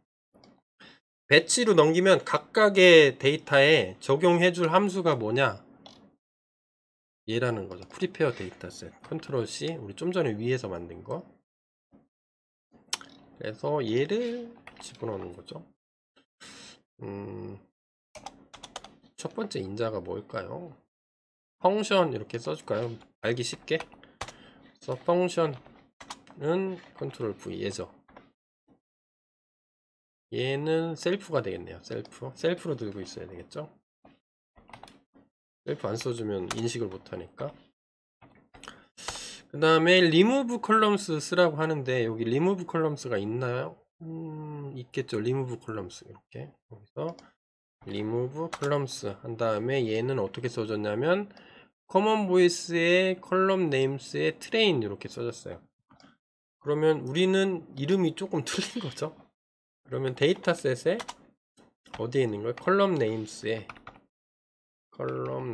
배치로 넘기면 각각의 데이터에 적용해줄 함수가 뭐냐? 얘라는 거죠. 프리페어 데이터셋. 컨트롤 C. 우리 좀 전에 위에서 만든 거. 그래서 얘를 집어넣는 거죠. 첫 번째 인자가 뭘까요? 펑션 이렇게 써줄까요? 알기 쉽게. 그래서 펑션은 컨트롤 V 얘죠. 얘는 셀프가 되겠네요. 셀프로 들고 있어야 되겠죠. 셀프 안 써주면 인식을 못하니까. 그 다음에 remove columns 쓰라고 하는데, 여기 remove columns가 있나요? 있겠죠. remove columns 이렇게 여기서 remove columns 한 다음에 얘는 어떻게 써졌냐면 common voice의 column names의 train 이렇게 써졌어요. 그러면 우리는 이름이 조금 틀린 거죠. 그러면 데이터셋에 어디에 있는 거예요? column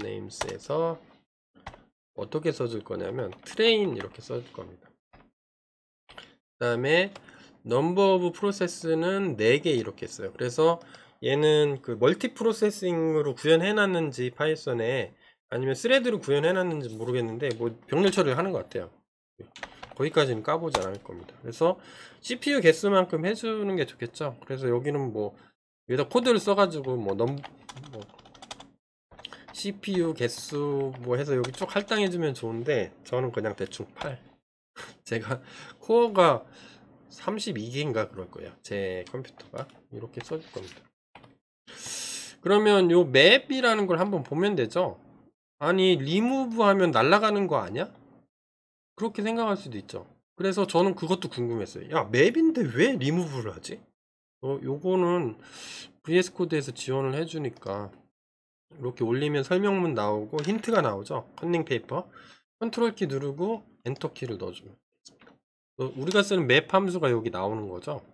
names에서 어떻게 써줄 거냐면 train 이렇게 써줄 겁니다. 그 다음에 number of process는 4개 이렇게 써요. 그래서 얘는 그 멀티 프로세싱으로 구현해 놨는지 파이썬에, 아니면 스레드로 구현해 놨는지 모르겠는데 뭐 병렬 처리를 하는 것 같아요. 거기까지는 까보지 않을 겁니다. 그래서 CPU 개수만큼 해주는 게 좋겠죠. 그래서 여기는 뭐 여기다 코드를 써가지고 뭐 CPU 개수 뭐 해서 여기 쭉 할당해주면 좋은데, 저는 그냥 대충 8. 제가 코어가 32개인가 그럴 거예요. 제 컴퓨터가. 이렇게 써줄 겁니다. 그러면 요 맵이라는 걸 한번 보면 되죠. 아니, 리무브 하면 날아가는 거 아니야? 그렇게 생각할 수도 있죠. 그래서 저는 그것도 궁금했어요. 야, 맵인데 왜 리무브를 하지? 요거는 VS 코드에서 지원을 해주니까 이렇게 올리면 설명문 나오고 힌트가 나오죠. 컨닝 페이퍼. 컨트롤 키 누르고 엔터 키를 넣어주면 되겠습니다. 우리가 쓰는 맵 함수가 여기 나오는 거죠.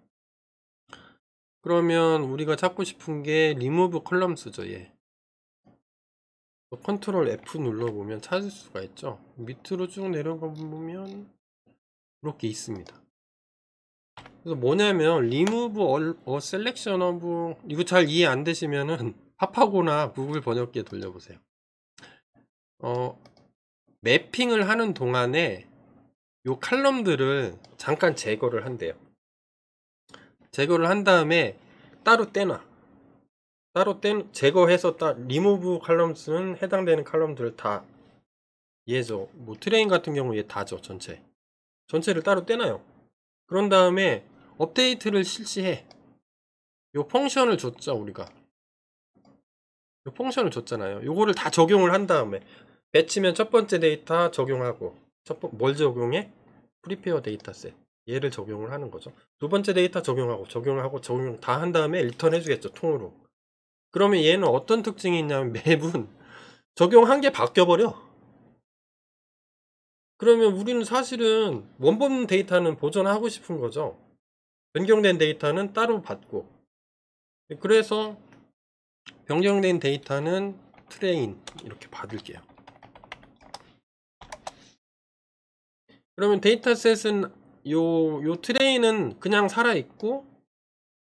그러면 우리가 찾고 싶은 게 리무브 컬럼스죠. 얘. 컨트롤 F 눌러보면 찾을 수가 있죠. 밑으로 쭉 내려가 보면 이렇게 있습니다. 그래서 뭐냐면 remove a selection of, 이거 잘 이해 안 되시면은 팝하고나 구글 번역기에 돌려보세요. 매핑을 하는 동안에 요 칼럼들을 잠깐 제거를 한대요. 제거를 한 다음에 따로 떼놔. 제거해서 remove columns는 해당되는 칼럼들을 다 얘죠. 뭐 트레인 같은 경우 얘 다죠. 전체를 따로 떼놔요. 그런 다음에 업데이트를 실시해. 요 펑션을 줬죠. 우리가 요 펑션을 줬잖아요. 요거를 다 적용을 한 다음에 배치면 첫 번째 데이터 적용하고 뭘 적용해? 프리페어 데이터셋 얘를 적용을 하는 거죠. 두 번째 데이터 적용 다 한 다음에 리턴 해주겠죠. 통으로. 그러면 얘는 어떤 특징이 있냐면 맵은 적용한 게 바뀌어버려. 그러면 우리는 사실은 원본 데이터는 보존하고 싶은 거죠. 변경된 데이터는 따로 받고. 그래서 변경된 데이터는 트레인 이렇게 받을게요. 그러면 데이터셋은 요 트레인은 그냥 살아있고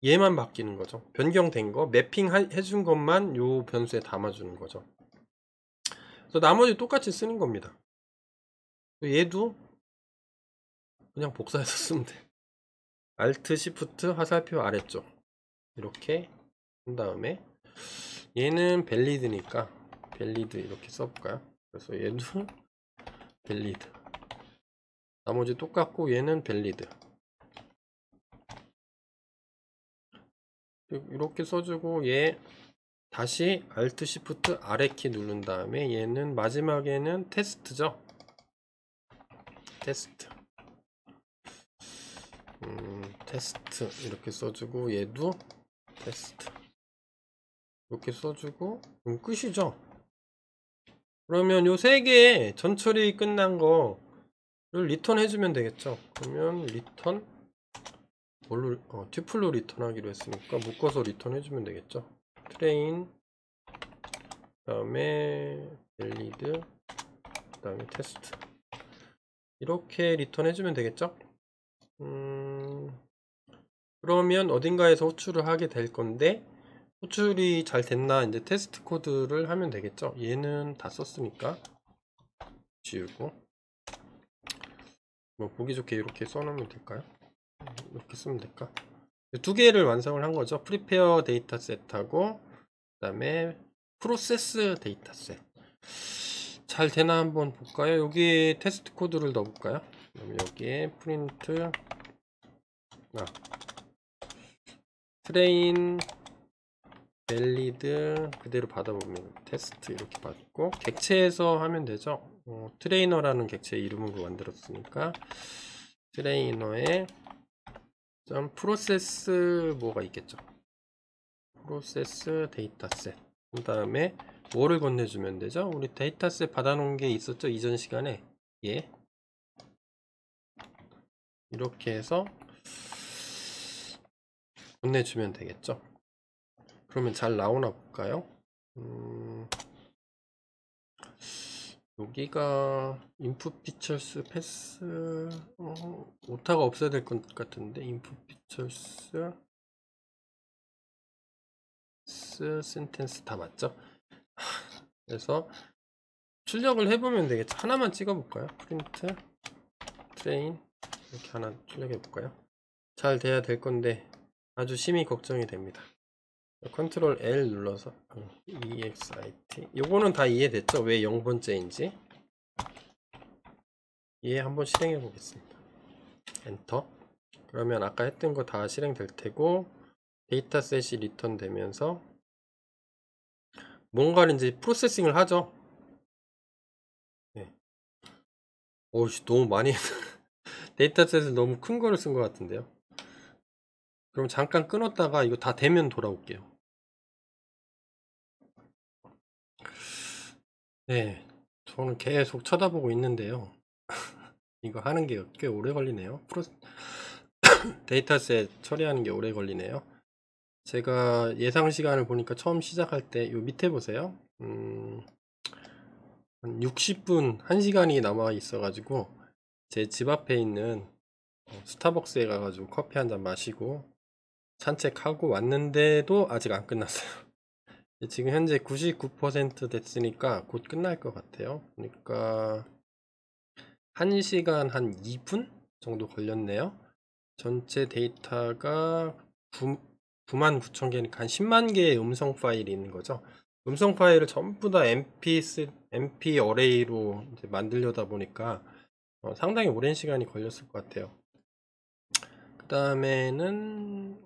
얘만 바뀌는 거죠. 변경된 거 매핑 해준 것만 요 변수에 담아주는 거죠. 그래서 나머지 똑같이 쓰는 겁니다. 얘도 그냥 복사해서 쓰면 돼. Alt Shift 화살표 아래쪽 이렇게 한 다음에 얘는 밸리드니까 밸리드 이렇게 써볼까요? 그래서 얘도 밸리드, 나머지 똑같고 얘는 밸리드 이렇게 써주고, 얘 다시 Alt Shift 아래 키 누른 다음에 얘는 마지막에는 테스트죠. 테스트 테스트 이렇게 써주고 얘도 테스트 이렇게 써주고 끝이죠. 그러면 요 세 개 전처리 끝난 거를 리턴 해주면 되겠죠. 그러면 리턴 뭘로 튜플로 리턴하기로 했으니까 묶어서 리턴 해주면 되겠죠. 트레인 그다음에 밸리드 그다음에 테스트 이렇게 리턴 해주면 되겠죠. 그러면 어딘가에서 호출을 하게 될 건데 호출이 잘 됐나 이제 테스트 코드를 하면 되겠죠. 얘는 다 썼으니까 지우고 뭐 보기 좋게 이렇게 써놓으면 될까요? 이렇게 쓰면 될까? 두 개를 완성을 한 거죠. 프리페어 데이터셋하고 그다음에 프로세스 데이터셋. 잘 되나 한번 볼까요? 여기 테스트 코드를 넣어볼까요? 그럼 여기에 프린트 트레인 밸리드 그대로 받아보면 테스트 이렇게 받고 객체에서 하면 되죠. 트레이너라는 객체 이름으로 만들었으니까 트레이너에 점 프로세스 뭐가 있겠죠. 프로세스 데이터셋 그 다음에 뭐를 건네주면 되죠. 우리 데이터셋 받아놓은 게 있었죠. 이전 시간에 예 이렇게 해서 건네주면 되겠죠. 그러면 잘 나오나 볼까요? 여기가 인풋 피처스 패스 오타가 없어야 될 것 같은데 인풋 피처스 센텐스 다 맞죠? 그래서 출력을 해보면 되겠죠. 하나만 찍어볼까요? 프린트 트레인 이렇게 하나 출력해 볼까요? 잘 돼야 될 건데 아주 심히 걱정이 됩니다. 컨트롤 L 눌러서 EXIT 요거는 다 이해됐죠? 왜 0번째인지 이해 한번 실행해 보겠습니다. 엔터. 그러면 아까 했던 거 다 실행될 테고 데이터셋이 리턴 되면서 뭔가를 이제 프로세싱을 하죠. 네. 오씨 너무 많이 데이터셋을 너무 큰 거를 쓴 것 같은데요. 그럼 잠깐 끊었다가 이거 다 되면 돌아올게요. 네, 저는 계속 쳐다보고 있는데요. 이거 하는 게 꽤 오래 걸리네요. 데이터셋 처리하는 게 오래 걸리네요. 제가 예상 시간을 보니까 처음 시작할 때 요 밑에 보세요. 한 60분, 1시간이 남아 있어가지고 제 집 앞에 있는 스타벅스에 가가지고 커피 한 잔 마시고 산책하고 왔는데도 아직 안 끝났어요. 지금 현재 99% 됐으니까 곧 끝날 것 같아요. 그러니까 1시간 한 2분 정도 걸렸네요. 전체 데이터가 9만 9천 개니까 한 10만 개의 음성 파일이 있는 거죠. 음성 파일을 전부 다 MP 어레이로 이제 만들려다 보니까 상당히 오랜 시간이 걸렸을 것 같아요. 그 다음에는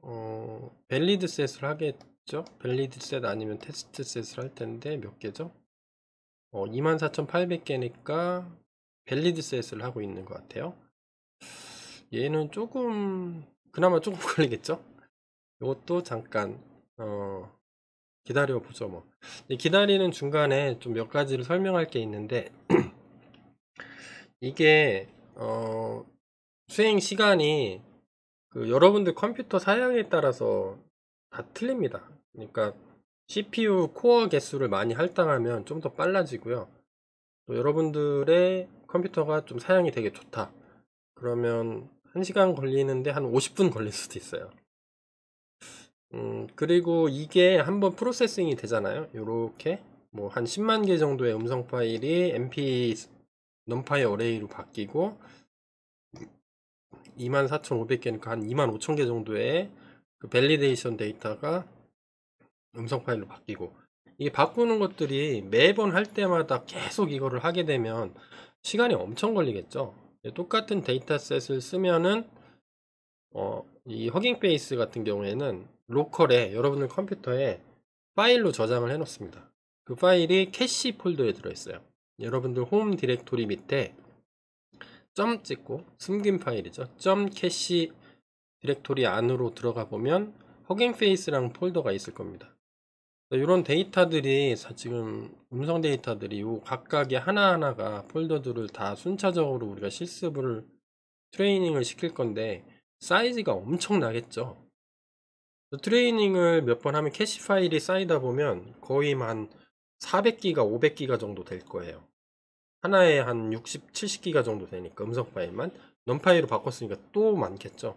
밸리드 셋을 하겠죠. 밸리드 셋 아니면 테스트 셋을 할 텐데 몇 개죠? 24,800개니까 밸리드 셋을 하고 있는 것 같아요. 얘는 조금 그나마 조금 걸리겠죠. 이것도 잠깐 기다려 보죠. 뭐 기다리는 중간에 좀 몇 가지를 설명할 게 있는데 이게 수행 시간이 그 여러분들 컴퓨터 사양에 따라서 다 틀립니다. 그러니까 CPU 코어 개수를 많이 할당하면 좀 더 빨라지고요. 또 여러분들의 컴퓨터가 좀 사양이 되게 좋다. 그러면 1시간 걸리는데 한 50분 걸릴 수도 있어요. 그리고 이게 한번 프로세싱이 되잖아요. 요렇게 뭐 한 10만 개 정도의 음성 파일이 MP 넘파이 어레이로 바뀌고 24,500개니까 한 25,000개 정도의 그 밸리데이션 데이터가 음성 파일로 바뀌고 이게 바꾸는 것들이 매번 할 때마다 계속 이거를 하게 되면 시간이 엄청 걸리겠죠. 똑같은 데이터셋을 쓰면은 이 허깅 페이스 같은 경우에는 로컬에 여러분들 컴퓨터에 파일로 저장을 해 놓습니다. 그 파일이 캐시 폴더에 들어있어요. 여러분들 홈 디렉토리 밑에 점 찍고 숨긴 파일이죠. 점 캐시 디렉토리 안으로 들어가 보면 허깅 페이스라는 폴더가 있을 겁니다. 이런 데이터들이 지금 음성 데이터들이 요 각각의 하나하나가 폴더들을 다 순차적으로 우리가 실습을 트레이닝을 시킬 건데 사이즈가 엄청나겠죠. 트레이닝을 몇 번 하면 캐시 파일이 쌓이다 보면 거의 한 400기가 500기가 정도 될 거예요. 하나에 한 60, 70기가 정도 되니까 음성 파일만 넘파일로 바꿨으니까 또 많겠죠.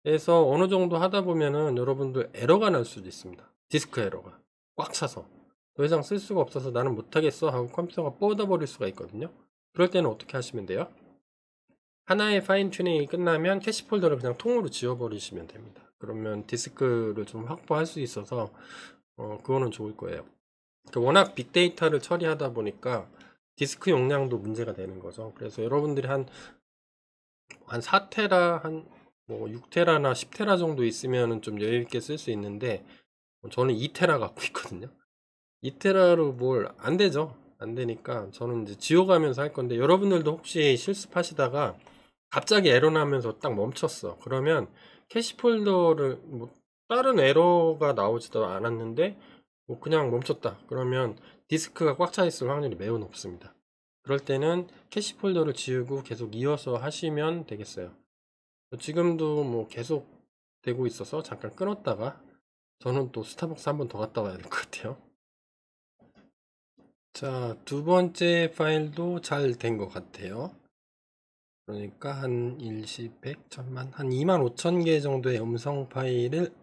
그래서 어느 정도 하다 보면은 여러분들 에러가 날 수도 있습니다. 디스크 에러가 꽉 차서 더 이상 쓸 수가 없어서 나는 못하겠어 하고 컴퓨터가 뻗어버릴 수가 있거든요. 그럴 때는 어떻게 하시면 돼요? 하나의 파인 튜닝이 끝나면 캐시 폴더를 그냥 통으로 지워버리시면 됩니다. 그러면 디스크를 좀 확보할 수 있어서 그거는 좋을 거예요. 그러니까 워낙 빅데이터를 처리하다 보니까 디스크 용량도 문제가 되는 거죠. 그래서 여러분들이 한 4테라, 뭐 6테라나 10테라 정도 있으면 좀 여유있게 쓸 수 있는데 저는 2테라 갖고 있거든요. 2테라로 뭘 안 되죠. 안 되니까 저는 이제 지워가면서 할 건데 여러분들도 혹시 실습하시다가 갑자기 에러 나면서 딱 멈췄어. 그러면 캐시 폴더를 뭐 다른 에러가 나오지도 않았는데 뭐 그냥 멈췄다. 그러면 디스크가 꽉 차 있을 확률이 매우 높습니다. 그럴 때는 캐시 폴더를 지우고 계속 이어서 하시면 되겠어요. 지금도 뭐 계속 되고 있어서 잠깐 끊었다가 저는 또 스타벅스 한 번 더 갔다 와야 될 것 같아요. 자, 두 번째 파일도 잘 된 것 같아요. 그러니까 한 일시 100, 1000만, 한 25,000개 정도의 음성 파일을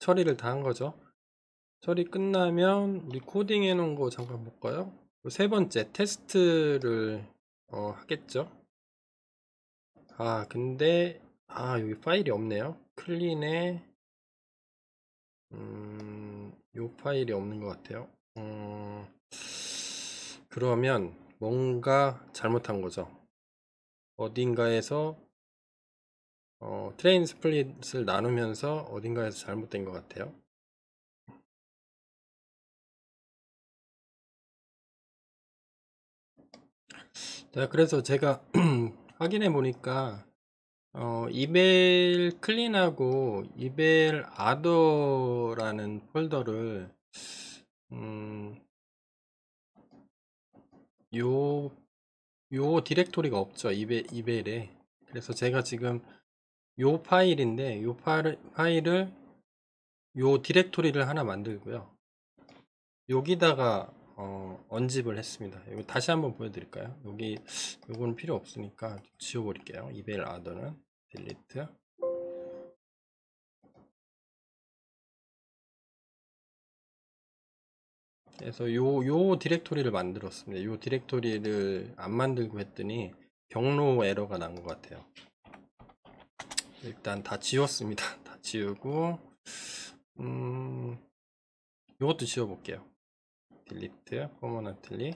처리를 다 한 거죠. 처리 끝나면 우리 코딩 해 놓은 거 잠깐 볼까요? 세 번째 테스트를 하겠죠. 근데 여기 파일이 없네요. 클린에 요 파일이 없는 것 같아요. 그러면 뭔가 잘못한 거죠. 어딘가에서 트레인 스플릿을 나누면서 어딘가에서 잘못된 것 같아요. 자, 그래서 제가 확인해 보니까 이벨 클린하고 이벨 아더라는 폴더를 요 디렉토리가 없죠. 이벨에. 그래서 제가 지금 요 파일인데 요 파일을 요 디렉토리를 하나 만들고요. 여기다가 언집을 했습니다. 여기 다시 한번 보여드릴까요? 여기 요거는 필요 없으니까 지워버릴게요. 이벨 아더는 딜리트. 그래서 요 디렉토리를 만들었습니다. 요 디렉토리를 안 만들고 했더니 경로 에러가 난 것 같아요. 일단 다 지웠습니다. 다 지우고 요것도 지워볼게요. 딜리트 퍼머넌틀리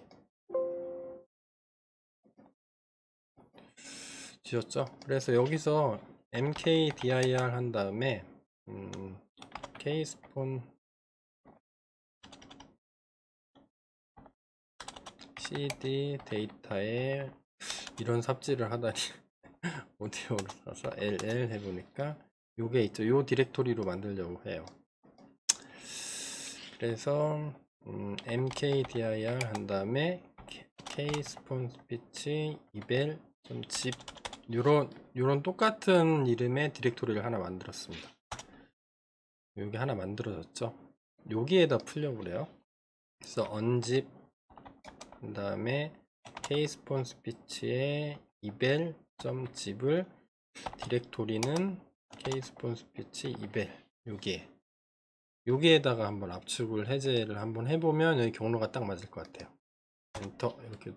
지웠죠. 그래서 여기서 mkdir 한 다음에 kspawn cd 데이터에 이런 삽질을 하다니 오디오로 사서 ll 해보니까 요게 있죠. 요 디렉토리로 만들려고 해요. 그래서 mkdir 한 다음에 kspawn speech eval.zip 요런 똑같은 이름의 디렉토리를 하나 만들었습니다. 여기 하나 만들어졌죠. 여기에다 풀려고 그래요. 그래서 unzip 그 다음에 kspawn speech의 eval.zip을 디렉토리는 kspawn speech eval 여기에다가 한번 압축을 해제를 한번 해보면 여기 경로가 딱 맞을 것 같아요. 엔터 이렇게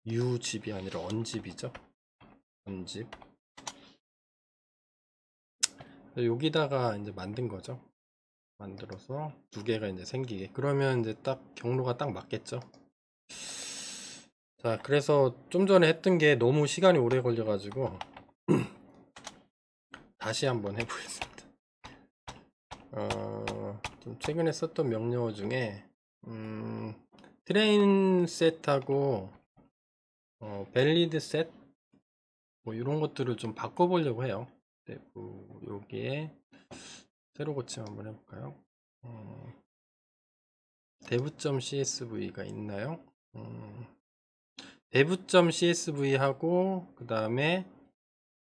u집이 아니라 언집이죠. 언집. 여기다가 이제 만든 거죠. 만들어서 두 개가 이제 생기게. 그러면 이제 딱 경로가 딱 맞겠죠. 자, 그래서 좀 전에 했던 게 너무 시간이 오래 걸려가지고 다시 한번 해보겠습니다. 좀 최근에 썼던 명령어 중에 트레인 셋하고 밸리드 셋 뭐 이런 것들을 좀 바꿔보려고 해요. 네, 뭐 여기에 새로 고침 한번 해볼까요? dev.csv가 있나요? dev.csv 하고 그 다음에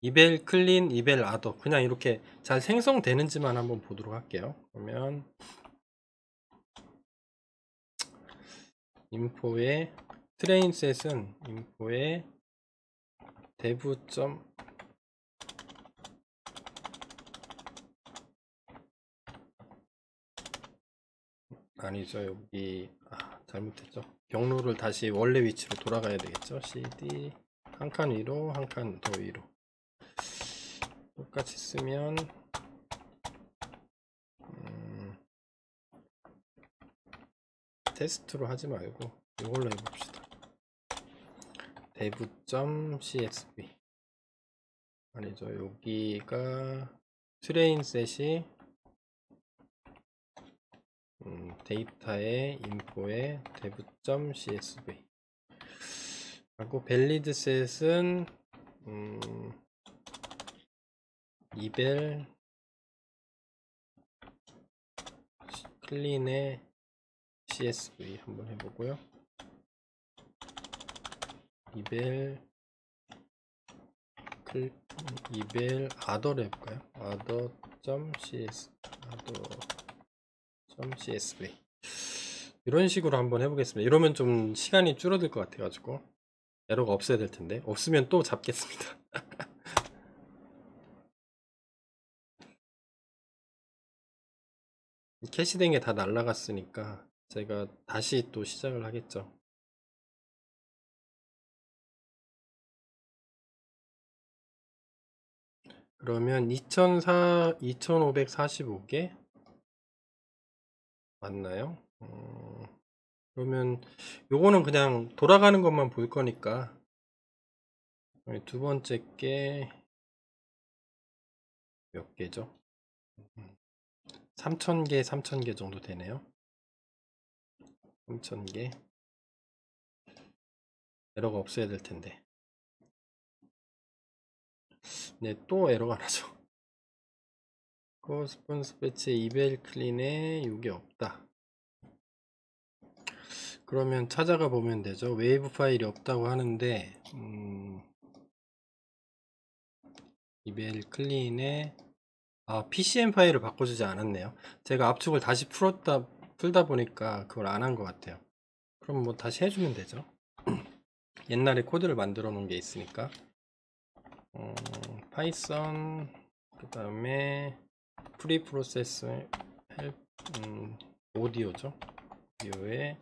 이벨 클린, 이벨 아더 그냥 이렇게 잘 생성되는지만 한번 보도록 할게요. 그러면 인포에 트레인셋은 인포에 dev. 아니죠. 여기 잘못했죠. 경로를 다시 원래 위치로 돌아가야 되겠죠. cd 한 칸 위로 한 칸 더 위로 똑같이 쓰면 테스트로 하지 말고 이걸로 해봅시다. dev.csv 아니죠. 여기가 트레인셋이 데이터의 인포에 dev.csv 하고 밸리드셋은 이벨 클린의 csv 한번 해보고요. 이벨 아더를 해볼까요? a더.csv 이런 식으로 한번 해보겠습니다. 이러면 좀 시간이 줄어들 것 같아가지고 에러가 없어야 될 텐데 없으면 또 잡겠습니다. 캐시된 게 다 날라갔으니까 제가 다시 또 시작을 하겠죠. 그러면 2545개 맞나요? 그러면 요거는 그냥 돌아가는 것만 볼 거니까 두 번째 게 몇 개죠? 3000개 3000개 정도 되네요. 3000개. 에러가 없어야 될 텐데. 네, 또 에러가 나죠. 코스폰스 배치 이벨 클린에 이게 없다. 그러면 찾아가 보면 되죠. 웨이브 파일이 없다고 하는데 이벨 클린에 PCM 파일을 바꿔주지 않았네요. 제가 압축을 다시 풀다 보니까 그걸 안 한 것 같아요. 그럼 뭐 다시 해주면 되죠. 옛날에 코드를 만들어 놓은 게 있으니까 파이썬 그 다음에 프리 프로세스 오디오죠. 오디오에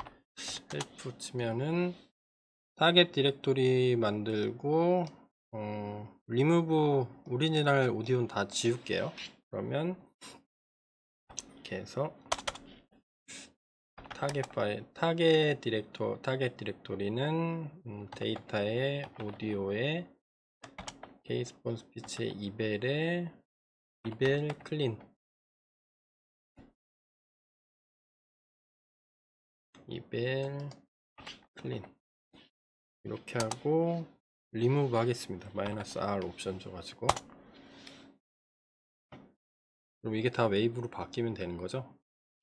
헬프 치면은 타겟 디렉토리 만들고 리무브 오리지널 오디오는 다 지울게요. 그러면 이렇게 해서 타겟 디렉토리는 데이터의 오디오에 케이스폰 스피치의 이벨 클린 이벨 클린 이렇게 하고 리무브 하겠습니다. -R 옵션 줘가지고 그럼 이게 다 웨이브로 바뀌면 되는 거죠.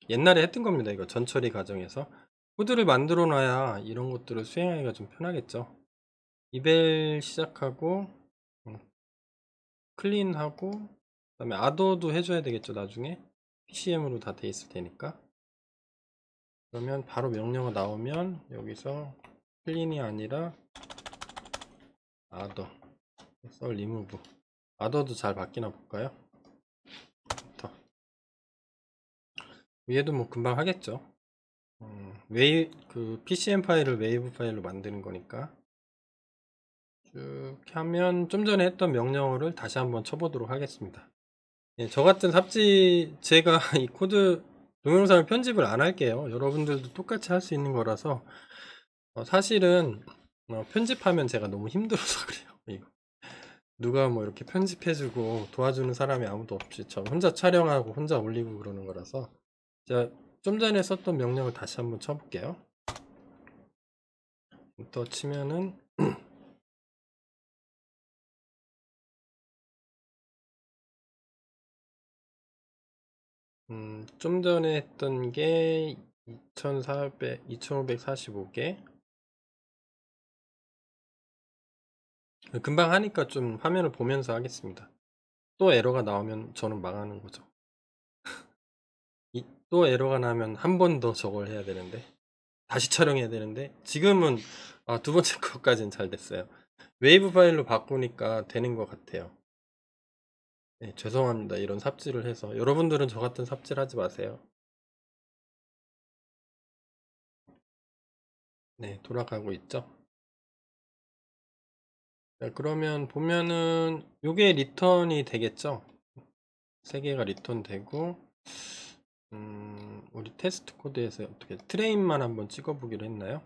옛날에 했던 겁니다. 이거 전처리 과정에서 코드를 만들어 놔야 이런 것들을 수행하기가 좀 편하겠죠. 이벨 시작하고 클린하고 그 다음에 아더도 해줘야 되겠죠. 나중에 PCM으로 다 돼 있을 테니까. 그러면 바로 명령어 나오면 여기서 클린이 아니라 아더 그래서 리무브 아더도 잘 바뀌나 볼까요? 위에도 뭐 금방 하겠죠. 그 PCM 파일을 웨이브 파일로 만드는 거니까 쭉 하면 좀 전에 했던 명령어를 다시 한번 쳐보도록 하겠습니다. 예, 저 같은 삽질 제가 이 코드 동영상을 편집을 안 할게요. 여러분들도 똑같이 할 수 있는 거라서 사실은 편집하면 제가 너무 힘들어서 그래요. 이거. 누가 뭐 이렇게 편집해주고 도와주는 사람이 아무도 없이 저 혼자 촬영하고 혼자 올리고 그러는 거라서 제가 좀 전에 썼던 명령을 다시 한번 쳐볼게요. 엔터 치면은 좀 전에 했던 게 2545개 금방 하니까 좀 화면을 보면서 하겠습니다. 또 에러가 나오면 저는 망하는 거죠. 또 에러가 나면 한 번 더 저걸 해야 되는데 다시 촬영해야 되는데 지금은 두 번째 거까지는 잘 됐어요. 웨이브 파일로 바꾸니까 되는 것 같아요. 네, 죄송합니다. 이런 삽질을 해서 여러분들은 저 같은 삽질 하지 마세요. 네, 돌아가고 있죠. 자, 그러면 보면은 요게 리턴이 되겠죠. 3개가 리턴 되고 우리 테스트 코드에서 어떻게 트레인만 한번 찍어보기로 했나요?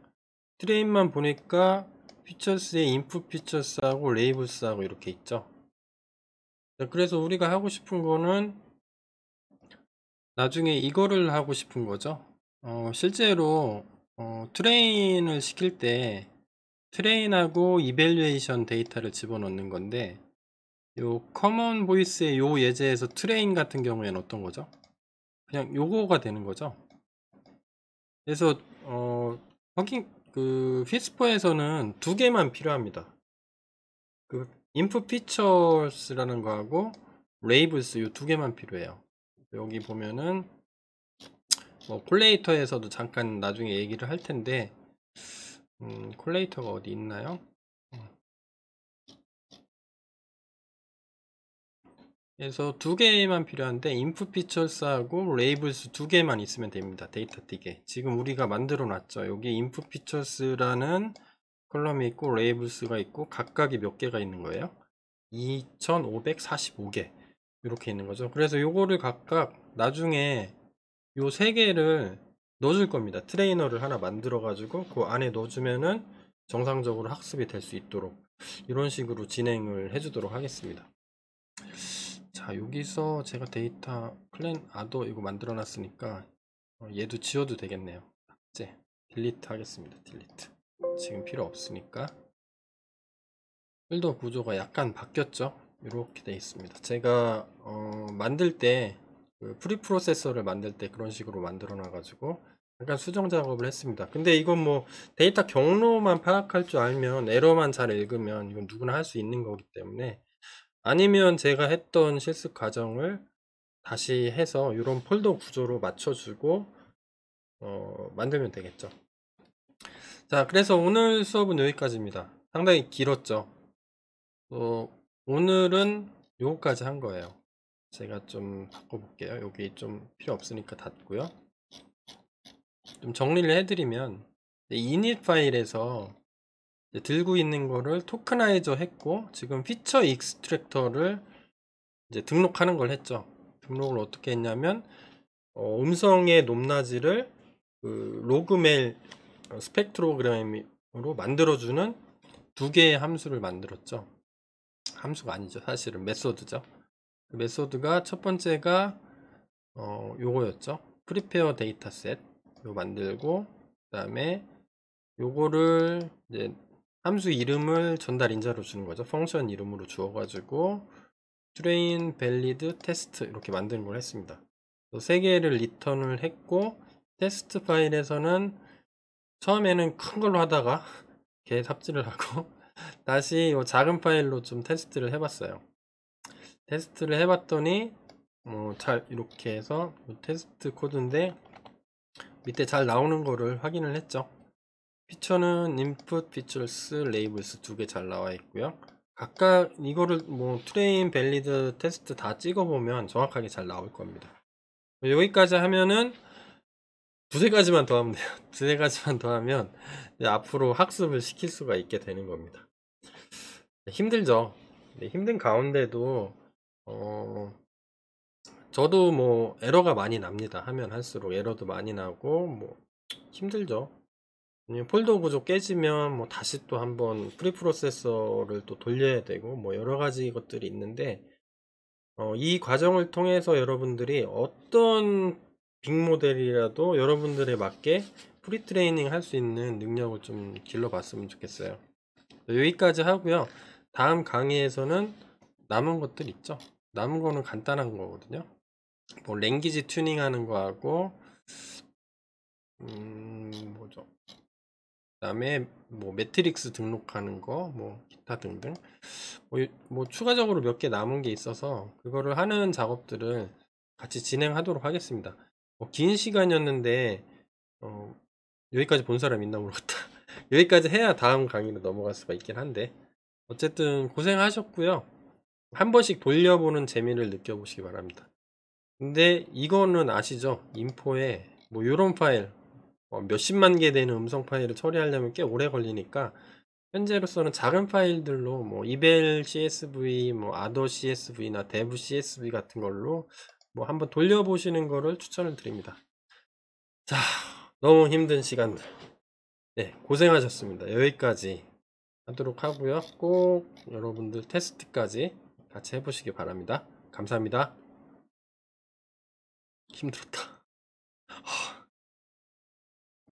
트레인만 보니까 피처스에 인풋 피처스하고 레이블스하고 이렇게 있죠. 자, 그래서 우리가 하고 싶은 거는 나중에 이거를 하고 싶은 거죠. 실제로 트레인을 시킬 때 트레인하고 이밸류에이션 데이터를 집어넣는 건데 요 커먼 보이스의 요 예제에서 트레인 같은 경우에는 어떤 거죠? 그냥 요거가 되는 거죠. 그래서 확인 그 피스퍼에서는 2개만 필요합니다. 그 인풋 피처스라는 거하고 레이블스 요 2개만 필요해요. 여기 보면은 뭐 콜레이터에서도 잠깐 나중에 얘기를 할 텐데 콜레이터가 어디 있나요? 그래서 2개만 필요한데 인풋 피처스하고 레이블스 2개만 있으면 됩니다. 데이터 띄게. 지금 우리가 만들어 놨죠. 여기 인풋 피처스라는 컬럼이 있고 레이블스가 있고 각각이 몇 개가 있는 거예요? 2545개 이렇게 있는 거죠. 그래서 요거를 각각 나중에 요 3개를 넣어줄 겁니다. 트레이너를 하나 만들어 가지고 그 안에 넣어주면은 정상적으로 학습이 될 수 있도록 이런 식으로 진행을 해주도록 하겠습니다. 자, 여기서 제가 데이터 클랜 아더 이거 만들어 놨으니까 얘도 지워도 되겠네요. 이제 딜리트 하겠습니다. 딜리트. 지금 필요 없으니까. 필더 구조가 약간 바뀌었죠. 이렇게 돼 있습니다. 제가 만들 때 그 프리 프로세서를 만들 때 그런 식으로 만들어 놔 가지고 약간 수정 작업을 했습니다. 근데 이건 뭐 데이터 경로만 파악할 줄 알면, 에러만 잘 읽으면 이건 누구나 할 수 있는 거기 때문에, 아니면 제가 했던 실습 과정을 다시 해서 이런 폴더 구조로 맞춰주고 만들면 되겠죠. 자, 그래서 오늘 수업은 여기까지입니다. 상당히 길었죠. 오늘은 요거까지 한 거예요. 제가 좀 바꿔볼게요. 여기 좀 필요 없으니까 닫고요. 좀 정리를 해드리면, init 파일에서 들고 있는 거를 토크나이저 했고, 지금 피처 익스트랙터를 이제 등록하는 걸 했죠. 등록을 어떻게 했냐면, 음성의 높낮이를 그 로그멜 스펙트로그램으로 만들어주는 두 개의 함수를 만들었죠. 함수가 아니죠. 사실은 메소드죠. 그 메소드가 첫 번째가 요거였죠. 프리페어 데이터셋 요 만들고, 그 다음에 요거를 이제 함수 이름을 전달 인자로 주는 거죠. 펑션 이름으로 주어가지고 train valid test 이렇게 만드는 걸 했습니다. 세 개를 리턴을 했고, 테스트 파일에서는 처음에는 큰 걸로 하다가 개 삽질을 하고 다시 이 작은 파일로 좀 테스트를 해봤어요. 테스트를 해봤더니 잘 이렇게 해서 테스트 코드인데 밑에 잘 나오는 거를 확인을 했죠. 피처는 input features, labels 두 개 잘 나와 있고요. 각각 이거를 뭐 트레인, 밸리드, 테스트 다 찍어보면 정확하게 잘 나올 겁니다. 여기까지 하면은 두세 가지만 더 하면 돼요. 두세 가지만 더 하면 앞으로 학습을 시킬 수가 있게 되는 겁니다. 힘들죠. 힘든 가운데도 저도 뭐 에러가 많이 납니다. 하면 할수록 에러도 많이 나고 뭐 힘들죠. 폴더 구조 깨지면 뭐 다시 또 한번 프리프로세서를 또 돌려야 되고 뭐 여러 가지 것들이 있는데, 이 과정을 통해서 여러분들이 어떤 빅모델이라도 여러분들에 맞게 프리트레이닝 할 수 있는 능력을 좀 길러봤으면 좋겠어요. 여기까지 하고요. 다음 강의에서는 남은 것들 있죠. 남은 거는 간단한 거거든요. 뭐 랭귀지 튜닝 하는 거하고 뭐죠? 그다음에 뭐 매트릭스 등록하는 거, 뭐 기타 등등 뭐 추가적으로 몇 개 남은 게 있어서 그거를 하는 작업들을 같이 진행하도록 하겠습니다. 긴 시간이었는데 여기까지 본 사람 있나 모르겠다. 여기까지 해야 다음 강의로 넘어갈 수가 있긴 한데, 어쨌든 고생하셨고요. 한 번씩 돌려보는 재미를 느껴보시기 바랍니다. 근데 이거는 아시죠? 인포에 뭐 요런 파일 몇십만 개 되는 음성 파일을 처리하려면 꽤 오래 걸리니까, 현재로서는 작은 파일들로 뭐 이벨 CSV, 뭐 아더 CSV나 dev CSV 같은 걸로 뭐 한번 돌려보시는 거를 추천을 드립니다. 자, 너무 힘든 시간들, 네, 고생하셨습니다. 여기까지 하도록 하고요. 꼭 여러분들 테스트까지 같이 해보시기 바랍니다. 감사합니다. 힘들었다.